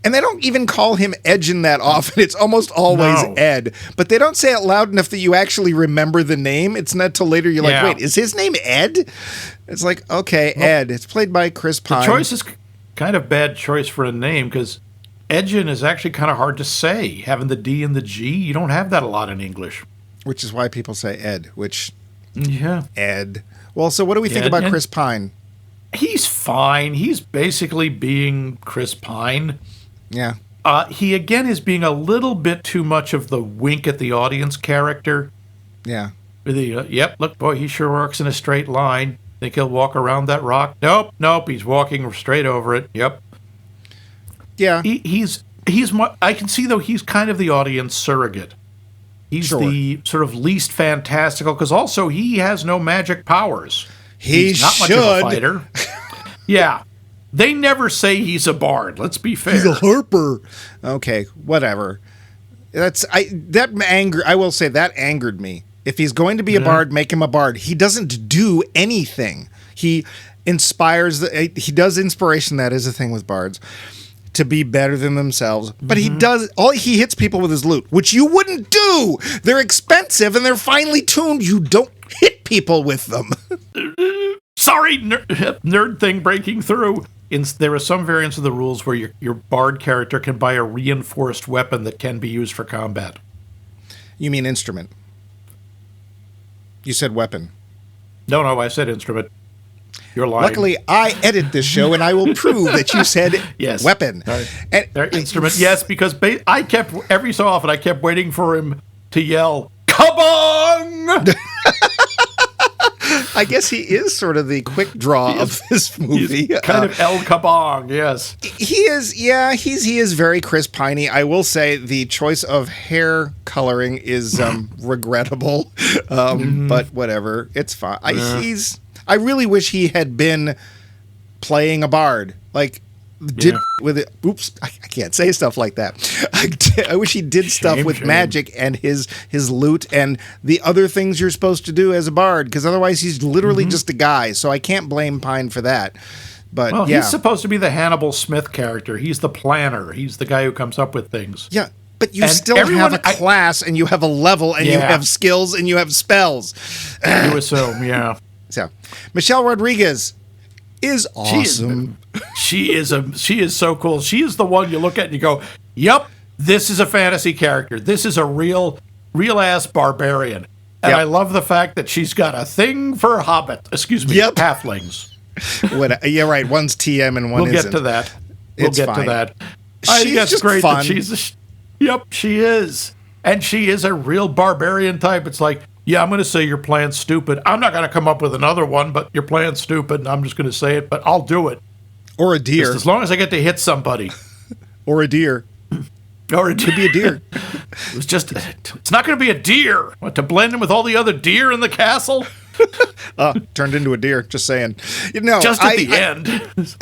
And they don't even call him Edgin that often. It's almost always Ed. But they don't say it loud enough that you actually remember the name. It's not till later you're like, wait, is his name Ed? It's like, okay, Ed. It's played by Chris Pine. The choice is kind of bad choice for a name because Edgin is actually kind of hard to say. Having the D and the G, you don't have that a lot in English. Which is why people say Ed, Ed. Well, so what do we think about Chris Pine? He's fine. He's basically being Chris Pine. Yeah. He, again, is being a little bit too much of the wink at the audience character. Yeah. With the, yep, look, boy, he sure works in a straight line. Think he'll walk around that rock? Nope, he's walking straight over it. Yep. Yeah. He's I can see, though, he's kind of the audience surrogate. He's the sort of least fantastical, because also he has no magic powers. He's not much of a fighter. Yeah. They never say he's a bard. Let's be fair. He's a harper. Okay, whatever. I will say that angered me. If he's going to be a bard, make him a bard. He doesn't do anything. He inspires. He does inspiration. That is a thing with bards, to be better than themselves. But he hits people with his lute, which you wouldn't do. They're expensive and they're finely tuned. You don't hit people with them. Sorry, nerd thing breaking through. There are some variants of the rules where your bard character can buy a reinforced weapon that can be used for combat. You mean instrument? You said weapon. No, I said instrument. You're lying. Luckily, I edit this show, and I will prove that you said yes. weapon. Their instrument, yes, because I kept, every so often, I kept waiting for him to yell, "Kabong!" I guess he is sort of the quick draw of this movie. He's kind of El Kabong, yes. He is, yeah, he is very Chris Piney. I will say the choice of hair coloring is regrettable, but whatever, it's fine. I really wish he had been playing a bard, like with it. Oops, I can't say stuff like that. I wish he did stuff with magic and his lute and the other things you're supposed to do as a bard, because otherwise he's literally just a guy. So I can't blame Pine for that. But he's supposed to be the Hannibal Smith character. He's the planner. He's the guy who comes up with things. Yeah. But you still have a class and you have a level and you have skills and you have spells. You assume, yeah. So, Michelle Rodriguez is awesome. She is so cool. She is the one you look at and you go, "Yep, this is a fantasy character. This is a real ass barbarian." And I love the fact that she's got a thing for halflings. Yeah, right. One's TM and one isn't. We'll get to that. We'll get to that. I think She's that's great fun. that she is. And she is a real barbarian type. It's like, yeah, I'm going to say you're playing stupid. I'm not going to come up with another one, but you're playing stupid, and I'm just going to say it, but I'll do it. Or a deer. Just as long as I get to hit somebody. Or a deer. Or it could be a deer. It's not going to be a deer. What, to blend in with all the other deer in the castle? Turned into a deer, just saying. Just at the end.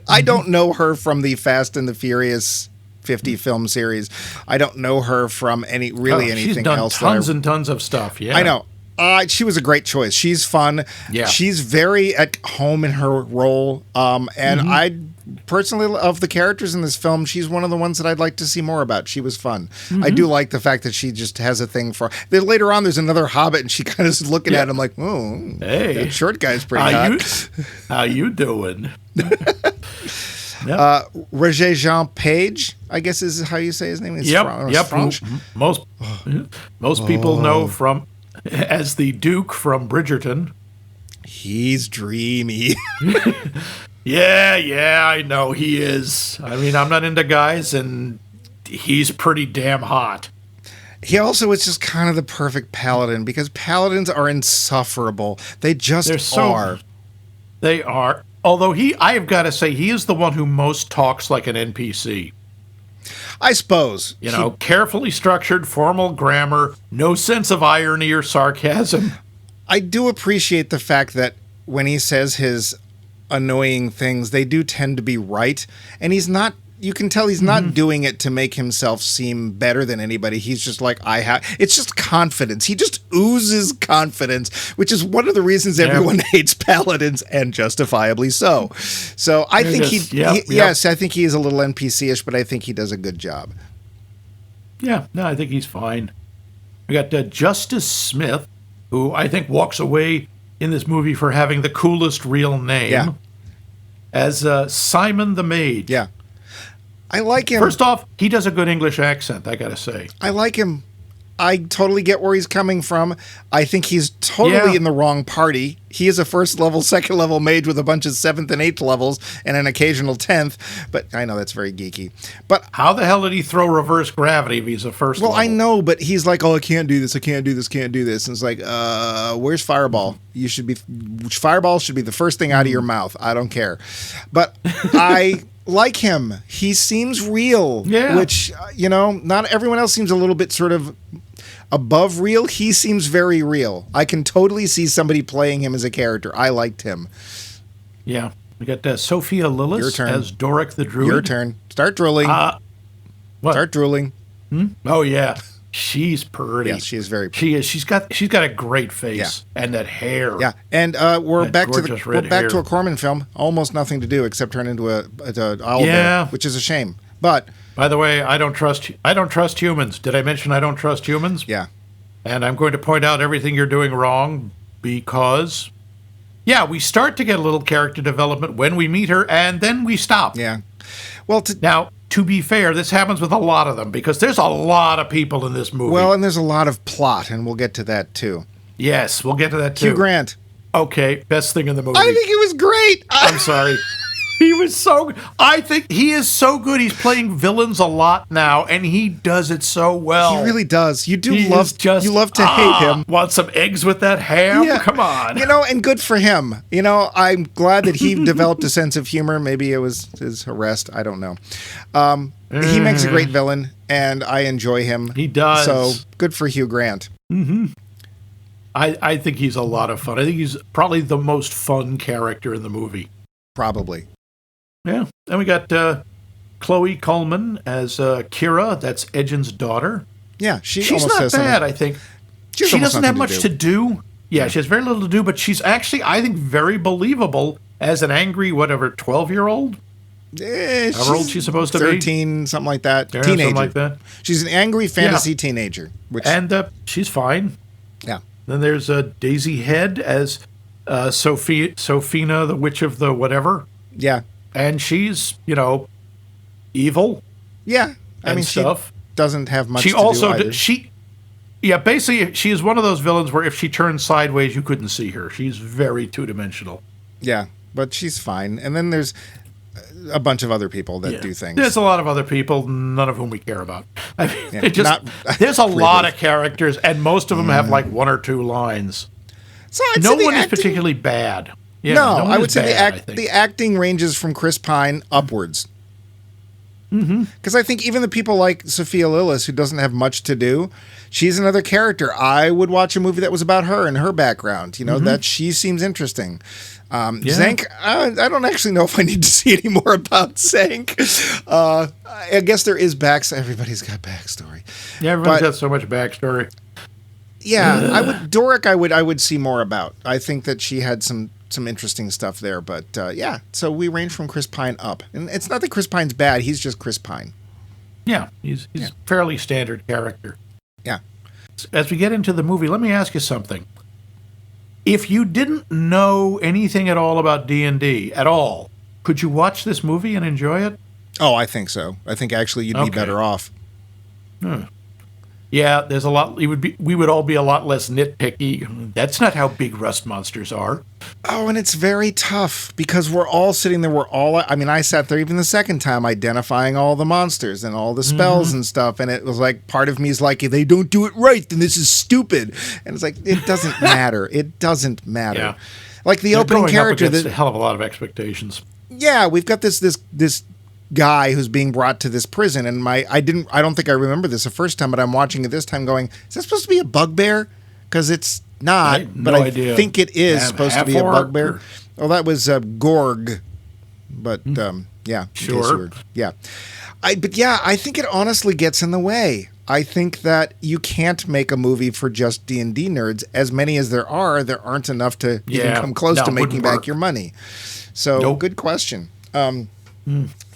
I don't know her from the Fast and the Furious 50 film series. I don't know her from anything else. She's done tons and tons of stuff, yeah. I know. She was a great choice. She's fun. Yeah. She's very at home in her role. And I personally, of the characters in this film, she's one of the ones that I'd like to see more about. She was fun. I do like the fact that she just has a thing for... Then later on, there's another Hobbit, and she kind of is looking at him like, oh, hey, that short guy's pretty hot. How you doing? Roger Jean Page, I guess is how you say his name. French. Most people know from as the Duke from Bridgerton. He's dreamy. Yeah, I know he is. I mean, I'm not into guys, and he's pretty damn hot. He also is just kind of the perfect paladin, because paladins are insufferable. They just are. They are. Although I have got to say, he is the one who most talks like an NPC. I suppose. Carefully structured, formal grammar, no sense of irony or sarcasm. I do appreciate the fact that when he says his annoying things, they do tend to be right. And he's not, you can tell he's not doing it to make himself seem better than anybody. He's just like, it's just confidence. He just oozes confidence, which is one of the reasons everyone hates paladins, and justifiably so. So I think yes, I think he is a little NPC-ish, but I think he does a good job. Yeah, no, I think he's fine. We got Justice Smith, who I think walks away in this movie for having the coolest real name, as Simon the Mage. Yeah. I like him. First off, he does a good English accent, I gotta say. I like him. I totally get where he's coming from. I think he's totally in the wrong party. He is a first level, second level mage with a bunch of 7th and 8th levels and an occasional 10th. But I know that's very geeky. But how the hell did he throw reverse gravity if he's a first level? Well, I know, but he's like, oh, I can't do this, I can't do this, can't do this. And it's like, where's Fireball? Fireball should be the first thing out of your mouth. I don't care. But I like him. He seems real. Yeah. Which, not everyone else seems a little bit sort of above real. He seems very real. I can totally see somebody playing him as a character. I liked him. Yeah. We got Sophia Lillis as Doric the Druid. Your turn. Start drooling. What? Start drooling. Oh yeah, she's pretty. Yes, she is very pretty. She is. She's got a great face and that hair. Yeah, and we're That back to gorgeous we're red back hair. to a Corman film. Almost nothing to do except turn into a owl Yeah. bear, which is a shame. But By the way, I don't trust humans. Did I mention I don't trust humans? yeah, And I'm going to point out everything you're doing wrong because, yeah, we start to get a little character development when we meet her, and then we stop. yeah. Well, Now, to be fair, this happens with a lot of them because there's a lot of people in this movie. and there's a lot of plot, and we'll get to that too. Yes, we'll get to that too. Hugh Grant. Okay, best thing in the movie. I think it was great. I'm sorry. He was so. I think he is so good. He's playing villains a lot now, and he does it so well. He really does. You do He love is just. you love to hate him. Want some eggs with that ham? Come on. And good for him. I'm glad that he developed a sense of humor. Maybe it was his arrest. I don't know. He makes a great villain, and I enjoy him. He does. So good for Hugh Grant. I think he's a lot of fun. I think he's probably the most fun character in the movie. Probably. Yeah. Then we got Chloe Coleman as Kira. That's Edgin's daughter. Yeah, she's She's almost not has bad, something- I think. She's She almost doesn't have nothing much to do. Yeah, she has very little to do, but she's actually, I think, very believable as an angry, 12-year-old? How old she's supposed to be? 13, something like that. Yeah, Teenager. something like that. She's an angry fantasy teenager. Which, And she's fine. yeah. Then there's Daisy Head as Sophina, the Witch of the whatever. Yeah. And she's, evil Yeah. I and mean, stuff. she doesn't have much She to also do either. basically she is one of those villains where if she turned sideways you couldn't see her. She's very two-dimensional. Yeah, but she's fine. And then there's a bunch of other people that do things. There's a lot of other people, none of whom we care about. I mean, there's a really. lot of characters, and most of them have like one or two lines. So I'd No say the one is acting- particularly bad. Yeah, no, one I is would say bad, I think. the acting ranges from Chris Pine upwards. Because I think even the people like Sophia Lillis, who doesn't have much to do, she's another character. I would watch a movie that was about her and her background. That she seems interesting. Zank, I don't actually know if I need to see any more about Zank. I guess there is everybody's got backstory. Yeah, everyone's got so much backstory. Yeah, Doric, I would see more about. I think that she had some interesting stuff there, but so we range from Chris Pine up. And it's not that Chris Pine's bad, he's just Chris Pine. Yeah, he's fairly standard character. Yeah. As we get into the movie, let me ask you something. If you didn't know anything at all about D&D at all, could you watch this movie and enjoy it? Oh, I think so. I think actually you'd be better off. Yeah, there's a lot. We would all be a lot less nitpicky. That's not how big rust monsters are. Oh, and it's very tough because we're all sitting there. I sat there even the second time identifying all the monsters and all the spells and stuff. And it was like, part of me is like, if they don't do it right, then this is stupid. And it's like, it doesn't matter. It doesn't matter. Yeah. Like the You're opening going character. up against a hell of a lot of expectations. Yeah, we've got this guy who's being brought to this prison, and I don't think I remember this the first time, but I'm watching it this time going, is that supposed to be a bugbear? Because it's not, but I think it is supposed to be a bugbear. Oh, that was Gorg, but yeah, sure, yeah. I think it honestly gets in the way. I think that you can't make a movie for just D&D nerds. As many as there aren't enough to even come close to making back your money. So, Good question.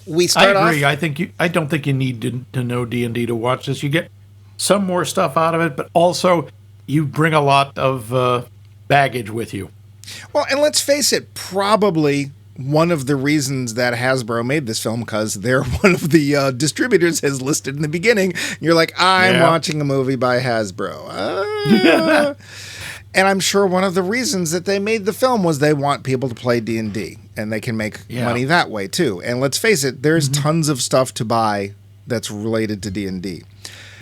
We start I agree. off. I don't think you need to know D&D to watch this. You get some more stuff out of it, but also you bring a lot of baggage with you. Well, and let's face it, probably one of the reasons that Hasbro made this film, because they're one of the distributors as listed in the beginning. You're like, I'm watching a movie by Hasbro. And I'm sure one of the reasons that they made the film was they want people to play D&D, and they can make money that way too. And let's face it, there's tons of stuff to buy that's related to D&D.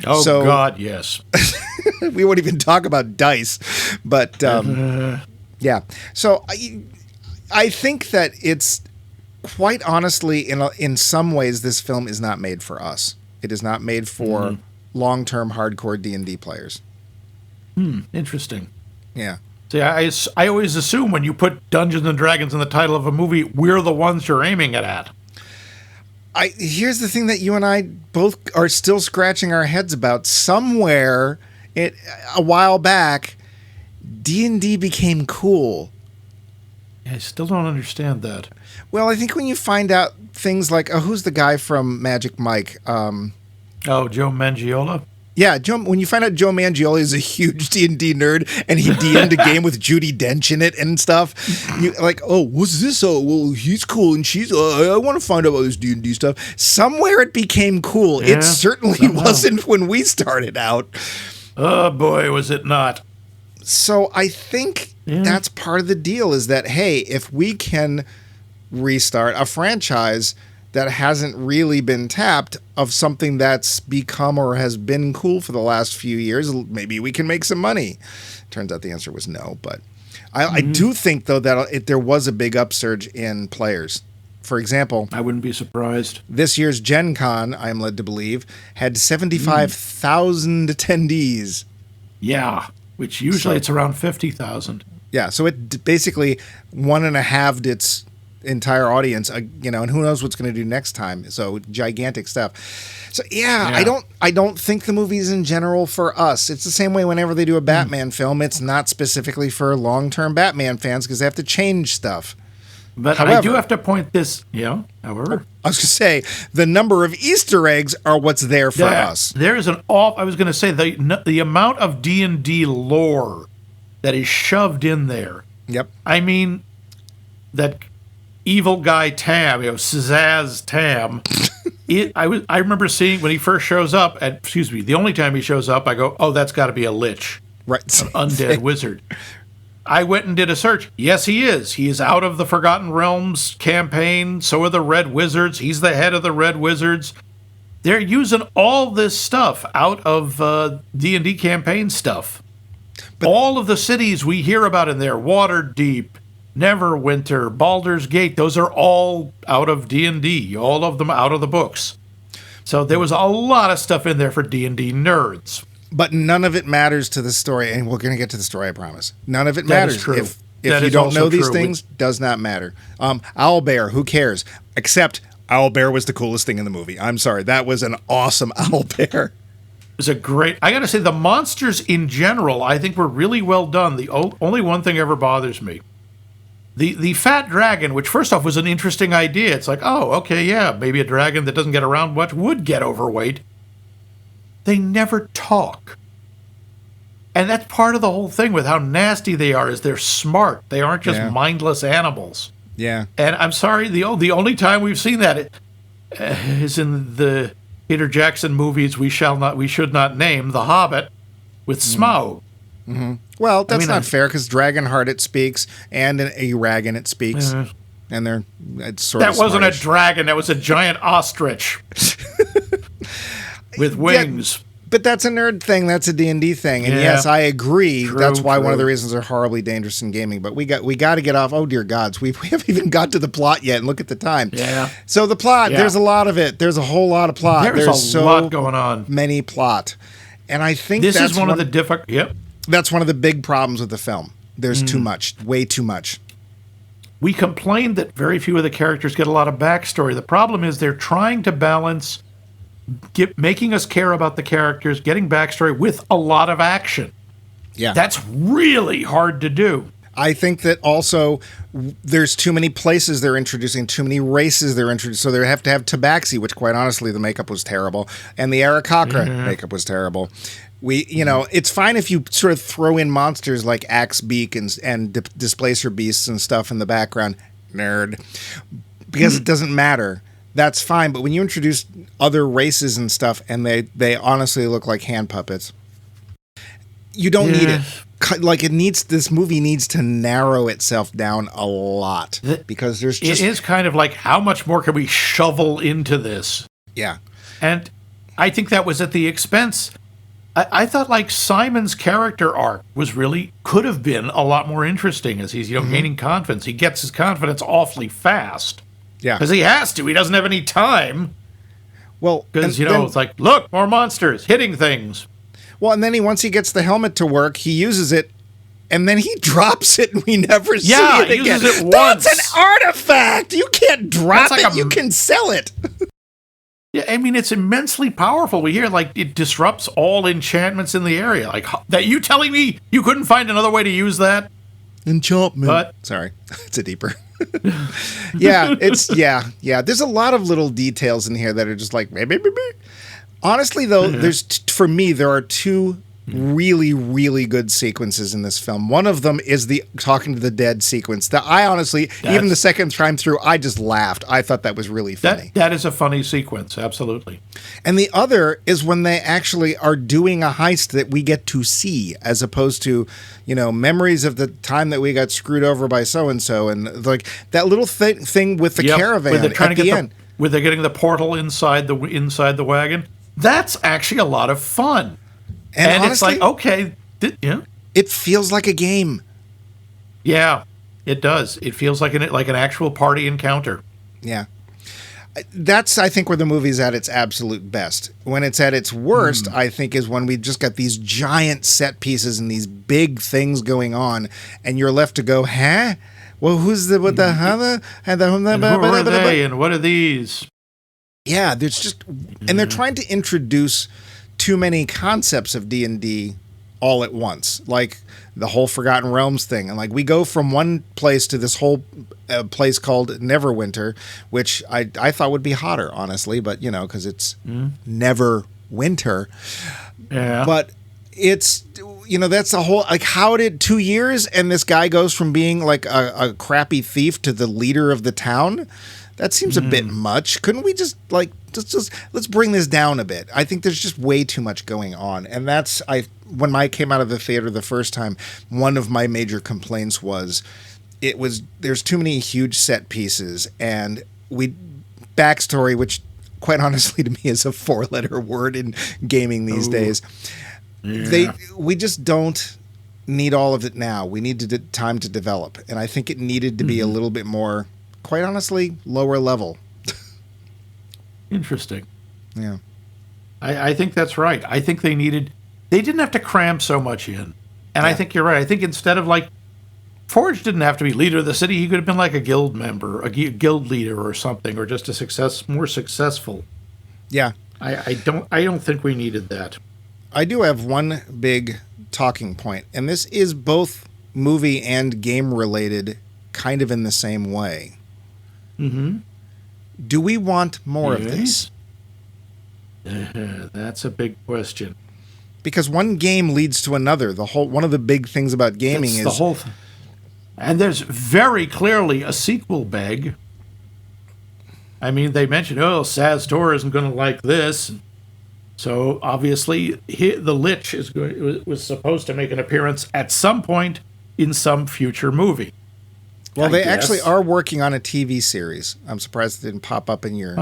Oh, God, yes. We won't even talk about dice, but yeah. So I think that it's quite honestly, in some ways, this film is not made for us. It is not made for long-term hardcore D&D players. Interesting. Yeah. See, I always assume when you put Dungeons and Dragons in the title of a movie, we're the ones you're aiming it at. Here's the thing that you and I both are still scratching our heads about. Somewhere, a while back, D&D became cool. I still don't understand that. Well, I think when you find out things like, who's the guy from Magic Mike? Joe Mangione? Yeah, when you find out Joe Mangione is a huge D&D nerd and he DM'd a game with Judi Dench in it and stuff, you like, what's this? Oh, well, he's cool and she's, I want to find out about this D&D stuff. Somewhere it became cool. Yeah, it certainly wasn't when we started out. Oh, boy, was it not. So I think that's part of the deal is that, hey, if we can restart a franchise that hasn't really been tapped of something that's become or has been cool for the last few years, maybe we can make some money. Turns out the answer was no, but I do think, though, that there was a big upsurge in players. For example, I wouldn't be surprised. This year's Gen Con, I'm led to believe, had 75,000 attendees. Yeah, which usually it's around 50,000. Yeah, so it basically 1.5'd its entire audience, and who knows what's going to do next time. So gigantic stuff. So I don't think the movie's in general for us. It's the same way whenever they do a Batman film, it's not specifically for long-term Batman fans because they have to change stuff. But however, I do have to point this, however. I was going to say, the number of Easter eggs are what's there for us. There's I was going to say, the amount of D&D lore that is shoved in there. Yep. I mean, that evil guy Tam, Szaz Tam. I remember seeing when he first shows up, the only time he shows up, I go, oh, that's got to be a lich. Right. An undead wizard. I went and did a search. Yes, he is. He is out of the Forgotten Realms campaign. So are the Red Wizards. He's the head of the Red Wizards. They're using all this stuff out of D&D campaign stuff. But all of the cities we hear about in there, Waterdeep, Neverwinter, Baldur's Gate, those are all out of D&D, all of them out of the books. So there was a lot of stuff in there for D&D nerds. But none of it matters to the story, and we're going to get to the story, I promise. None of it matters. That is true. If you don't know these things, does not matter. Owlbear, who cares? Except Owlbear was the coolest thing in the movie. I'm sorry, that was an awesome Owlbear. It was a great... I got to say, the monsters in general, I think were really well done. The only one thing ever bothers me. The fat dragon, which first off was an interesting idea. It's like, oh, okay, yeah, maybe a dragon that doesn't get around much would get overweight. They never talk. And that's part of the whole thing with how nasty they are, is they're smart. They aren't just mindless animals. Yeah. And I'm sorry, the only time we've seen that is in the Peter Jackson movies we should not name, The Hobbit, with Smaug. Mm-hmm. Well, that's not fair, because Dragonheart it speaks, and an Aragon it speaks. And they're sort of That wasn't smartish. a dragon, that was a giant ostrich. With wings. Yeah, but that's a nerd thing. That's a D&D thing. And yes, I agree. That's why one of the reasons they're horribly dangerous in gaming. But we got to get off. Oh, dear gods. We haven't even got to the plot yet. And look at the time. Yeah. So the plot, there's a lot of it. There's a whole lot of plot. There's a lot going on. Many plot. And I think this is one of the difficult... Yep. That's one of the big problems with the film. There's too much. Way too much. We complained that very few of the characters get a lot of backstory. The problem is they're trying to balance... making us care about the characters, getting backstory with a lot of action. Yeah. That's really hard to do. I think that also there's too many places they're introducing, too many races they're introducing. So they have to have Tabaxi, which quite honestly, the makeup was terrible. And the Aarakocra makeup was terrible. It's fine if you sort of throw in monsters like Axe Beak and Displacer Beasts and stuff in the background. Nerd. Because it doesn't matter. That's fine, but when you introduce other races and stuff, and they honestly look like hand puppets, you don't need it. Like this movie needs to narrow itself down a lot because there's just... It is kind of like, how much more can we shovel into this? Yeah. And I think that was at the expense. I thought like Simon's character arc could have been a lot more interesting as he's, gaining confidence. He gets his confidence awfully fast. Yeah. Because he has to. He doesn't have any time. Well, because, it's like, look, more monsters, hitting things. Well, and then once he gets the helmet to work, he uses it, and then he drops it, and we never see it again. He uses it once. That's an artifact! You can't drop it, you can sell it. Yeah, I mean, it's immensely powerful. We hear, like, it disrupts all enchantments in the area. Like, that you telling me you couldn't find another way to use that? Enchantment. But sorry, it's a deeper. Yeah. There's a lot of little details in here that are just like, maybe. Honestly, though, for me, there are two really, really good sequences in this film. One of them is the talking to the dead sequence that I honestly, even the second time through, I just laughed. I thought that was really funny. That is a funny sequence, absolutely. And the other is when they actually are doing a heist that we get to see, as opposed to, memories of the time that we got screwed over by so-and-so, and like that little thing with the caravan where they're trying at to the get end. Where they're getting the portal inside the wagon. That's actually a lot of fun. And honestly, it's like, okay, it feels like a game. Yeah, it does. It feels like an actual party encounter. Yeah. That's, I think, where the movie's at its absolute best. When it's at its worst, I think, is when we've just got these giant set pieces and these big things going on, and you're left to go, huh? Well, who's the, what the, huh? And who are they, and what are these? Yeah, there's just, and they're trying to introduce too many concepts of D&D all at once, like the whole Forgotten Realms thing. And like we go from one place to this whole place called Neverwinter, which I thought would be hotter, honestly, but because it's never winter. Yeah. But it's, that's the whole, like, how did 2 years and this guy goes from being like a crappy thief to the leader of the town? That seems a bit much. Couldn't we just let's bring this down a bit? I think there's just way too much going on. And that's, when I came out of the theater the first time, one of my major complaints was there's too many huge set pieces, and backstory, which quite honestly to me is a 4-letter word in gaming these days. Yeah. We just don't need all of it now. We need time to develop. And I think it needed to be a little bit more, quite honestly, lower level. Interesting. Yeah. I think that's right. I think they didn't have to cram so much in. And I think you're right. I think instead of like, Forge didn't have to be leader of the city. He could have been like a guild member, a guild leader or something, or just more successful. Yeah. I don't think we needed that. I do have one big talking point, and this is both movie and game related, kind of in the same way. Mm-hmm. Do we want more of this? That's a big question. Because one game leads to another. One of the big things about gaming is the whole thing. And there's very clearly a sequel beg. I mean, they mentioned, Saztor isn't going to like this. So obviously, the Lich was supposed to make an appearance at some point in some future movie. Well, they actually are working on a TV series. I'm surprised it didn't pop up in your.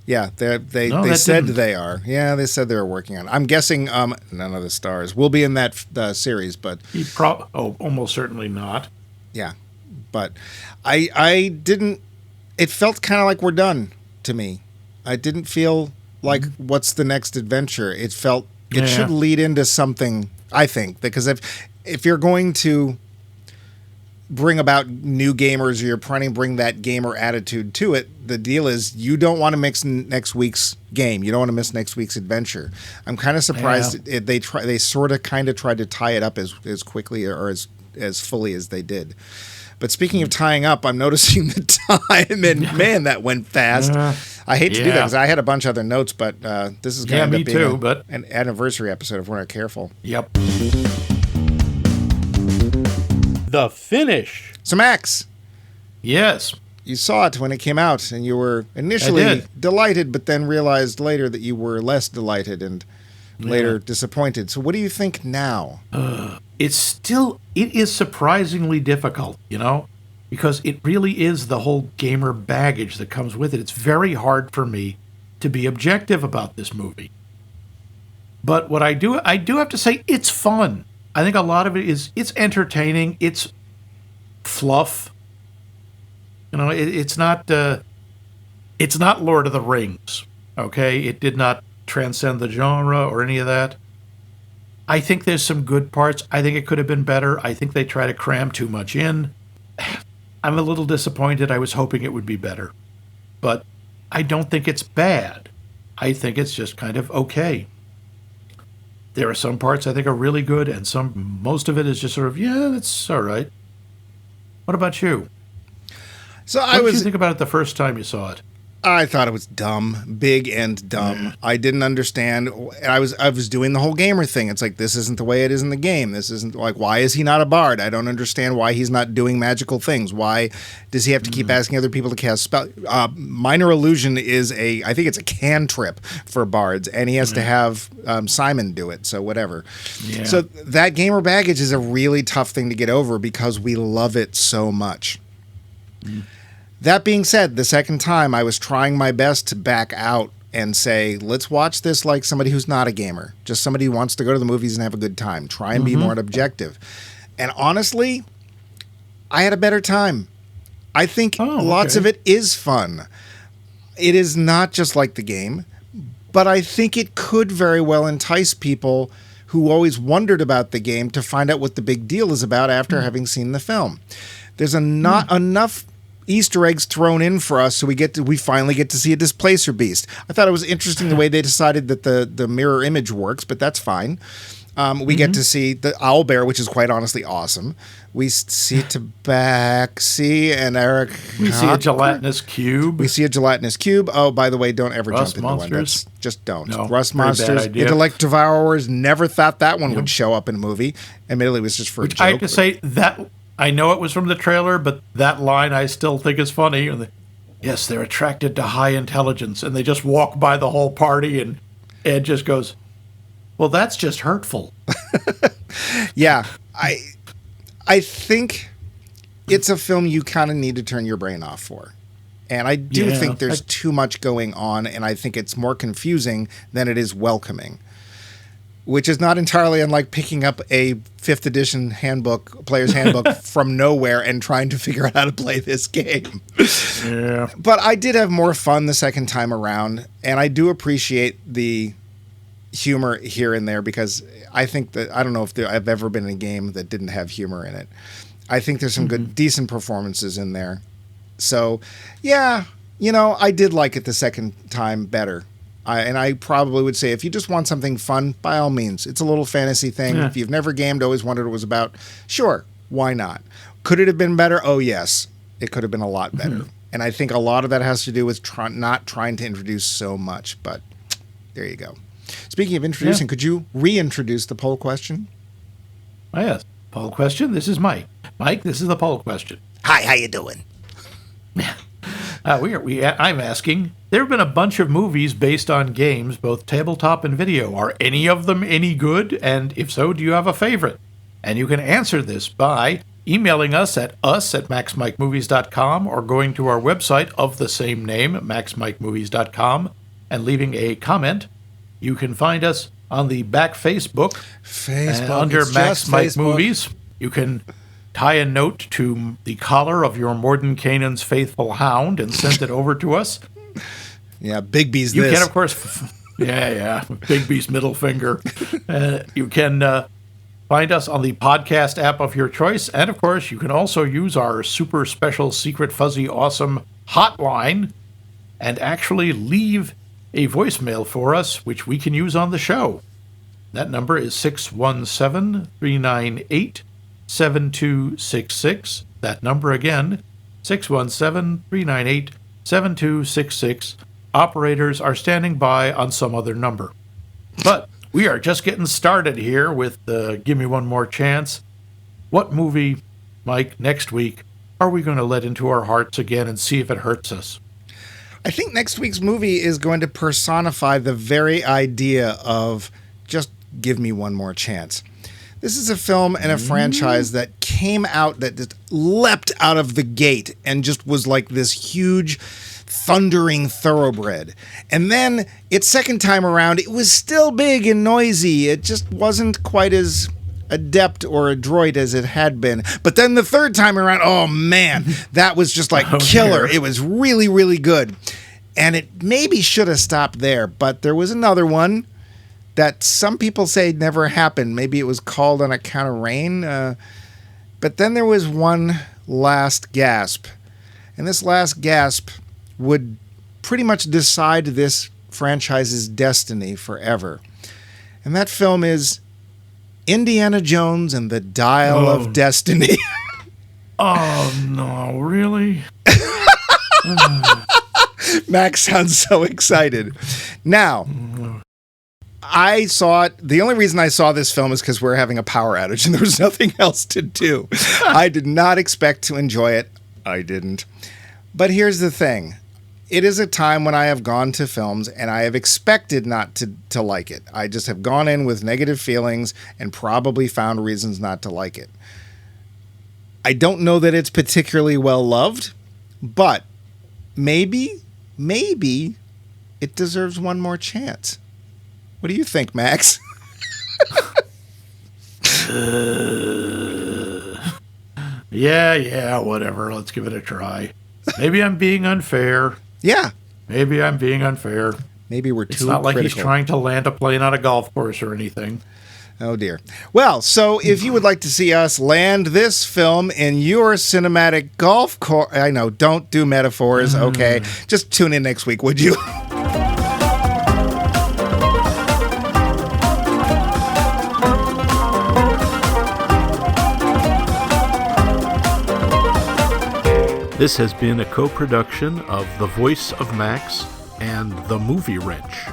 Yeah, they said they are. Yeah, they said they were working on it. I'm guessing none of the stars will be in that series, but almost certainly not. Yeah, but I didn't. It felt kind of like we're done to me. I didn't feel like what's the next adventure. It felt it should lead into something. I think because if you're going to bring about new gamers, or you're trying to bring that gamer attitude to it, the deal is you don't want to mix next week's game. You don't want to miss next week's adventure. I'm kind of surprised they sort of kind of tried to tie it up as quickly or as fully as they did. But speaking of tying up, I'm noticing the time, and man, that went fast. I hate to do that because I had a bunch of other notes, but this is going to end up being an anniversary episode if we're not careful. Yep. The finish. So, Max. Yes. You saw it when it came out, and you were initially delighted, but then realized later that you were less delighted and later disappointed. So what do you think now? It is surprisingly difficult, because it really is the whole gamer baggage that comes with it. It's very hard for me to be objective about this movie. But what I do have to say, it's fun. I think a lot of it it's entertaining. It's fluff. It's not Lord of the Rings. Okay, it did not transcend the genre or any of that. I think there's some good parts. I think it could have been better. I think they try to cram too much in. I'm a little disappointed. I was hoping it would be better, but I don't think it's bad. I think it's just kind of okay. There are some parts I think are really good, and most of it is just sort of, yeah, that's all right. What about you? So What did you think about it the first time you saw it? I thought it was dumb, big and dumb. I didn't understand. I was doing the whole gamer thing. It's like, this isn't the way it is in the game. This isn't like, why is he not a bard? I don't understand why he's not doing magical things. Why does he have to keep asking other people to cast spell? Minor illusion is I think it's a cantrip for bards, and he has to have Simon do it. So whatever. Yeah. So that gamer baggage is a really tough thing to get over because we love it so much. That being said, the second time I was trying my best to back out and say, let's watch this like somebody who's not a gamer, just somebody who wants to go to the movies and have a good time. Try and be more objective. And honestly, I had a better time. I think lots of it is fun. It is not just like the game, but I think it could very well entice people who always wondered about the game to find out what the big deal is about after having seen the film. There's not enough Easter eggs thrown in for us, so we finally get to see a displacer beast. I thought it was interesting the way they decided that the mirror image works, but that's fine. We get to see the owl bear, which is quite honestly awesome. We see Tabaxi and Eric. We see a gelatinous cube. We see a gelatinous cube. Oh, by the way, don't ever Rust jump into one. monsters. Just don't. No, Rust very bad monsters, idea. intellect devourers. Never thought that one would show up in a movie. Admittedly, it was just for a joke. I have to say that I know it was from the trailer, but that line I still think is funny. Yes, they're attracted to high intelligence, and they just walk by the whole party, and Ed just goes, well, that's just hurtful. Yeah, I think it's a film you kind of need to turn your brain off for. And I do think there's too much going on, and I think it's more confusing than it is welcoming. Which is not entirely unlike picking up a 5th edition handbook, player's handbook from nowhere and trying to figure out how to play this game. Yeah. But I did have more fun the second time around, and I do appreciate the humor here and there because I think that, I don't know if I've ever been in a game that didn't have humor in it. I think there's some good, decent performances in there. So, yeah, I did like it the second time better. And I probably would say if you just want something fun, by all means, it's a little fantasy thing. Yeah. If you've never gamed, always wondered what it was about, sure, why not? Could it have been better? Oh, yes, it could have been a lot better. And I think a lot of that has to do with not trying to introduce so much, but there you go. Speaking of introducing, could you reintroduce the poll question? Oh, yes. Poll question. This is Mike. Mike, this is the poll question. Hi, how you doing? I'm asking, there have been a bunch of movies based on games, both tabletop and video. Are any of them any good? And if so, do you have a favorite? And you can answer this by emailing us at maxmikemovies.com or going to our website of the same name, maxmikemovies.com, and leaving a comment. You can find us on the back Facebook under it's Max just Mike Facebook. Movies. You can tie a note to the collar of your Mordenkainen's faithful hound and send it over to us. Yeah, Big B's You this. can, of course, Big B's middle finger. You can find us on the podcast app of your choice. And, of course, you can also use our super special, secret, fuzzy, awesome hotline and actually leave a voicemail for us, which we can use on the show. That number is 617-398-7266. That number again, 617-398-7266. Operators are standing by on some other number. But we are just getting started here with Give Me One More Chance. What movie, Mike, next week are we going to let into our hearts again and see if it hurts us? I think next week's movie is going to personify the very idea of just give me one more chance. This is a film and a franchise that came out, that just leapt out of the gate and just was like this huge thundering thoroughbred. And then its second time around, it was still big and noisy. It just wasn't quite as adept or adroit as it had been. But then the third time around, oh man, that was just like killer. Dear. It was really, really good. And it maybe should have stopped there, but there was another one that some people say never happened. Maybe it was called On Account of Rain. But then there was one last gasp. And this last gasp would pretty much decide this franchise's destiny forever. And that film is Indiana Jones and the Dial of Destiny. Oh, no, really? Max sounds so excited. Now, I saw it. The only reason I saw this film is because we're having a power outage and there was nothing else to do. I did not expect to enjoy it. I didn't. But here's the thing. It is a time when I have gone to films and I have expected not to like it. I just have gone in with negative feelings and probably found reasons not to like it. I don't know that it's particularly well loved, but maybe it deserves one more chance. What do you think, Max? Yeah, whatever. Let's give it a try. Maybe I'm being unfair. Yeah. Maybe I'm being unfair. Maybe we're too It's not like critical. he's trying to land a plane on a golf course or anything. Oh, dear. Well, so if you would like to see us land this film in your cinematic golf course... I know, don't do metaphors, okay? Just tune in next week, would you? This has been a co-production of The Voice of Max and The Movie Wrench.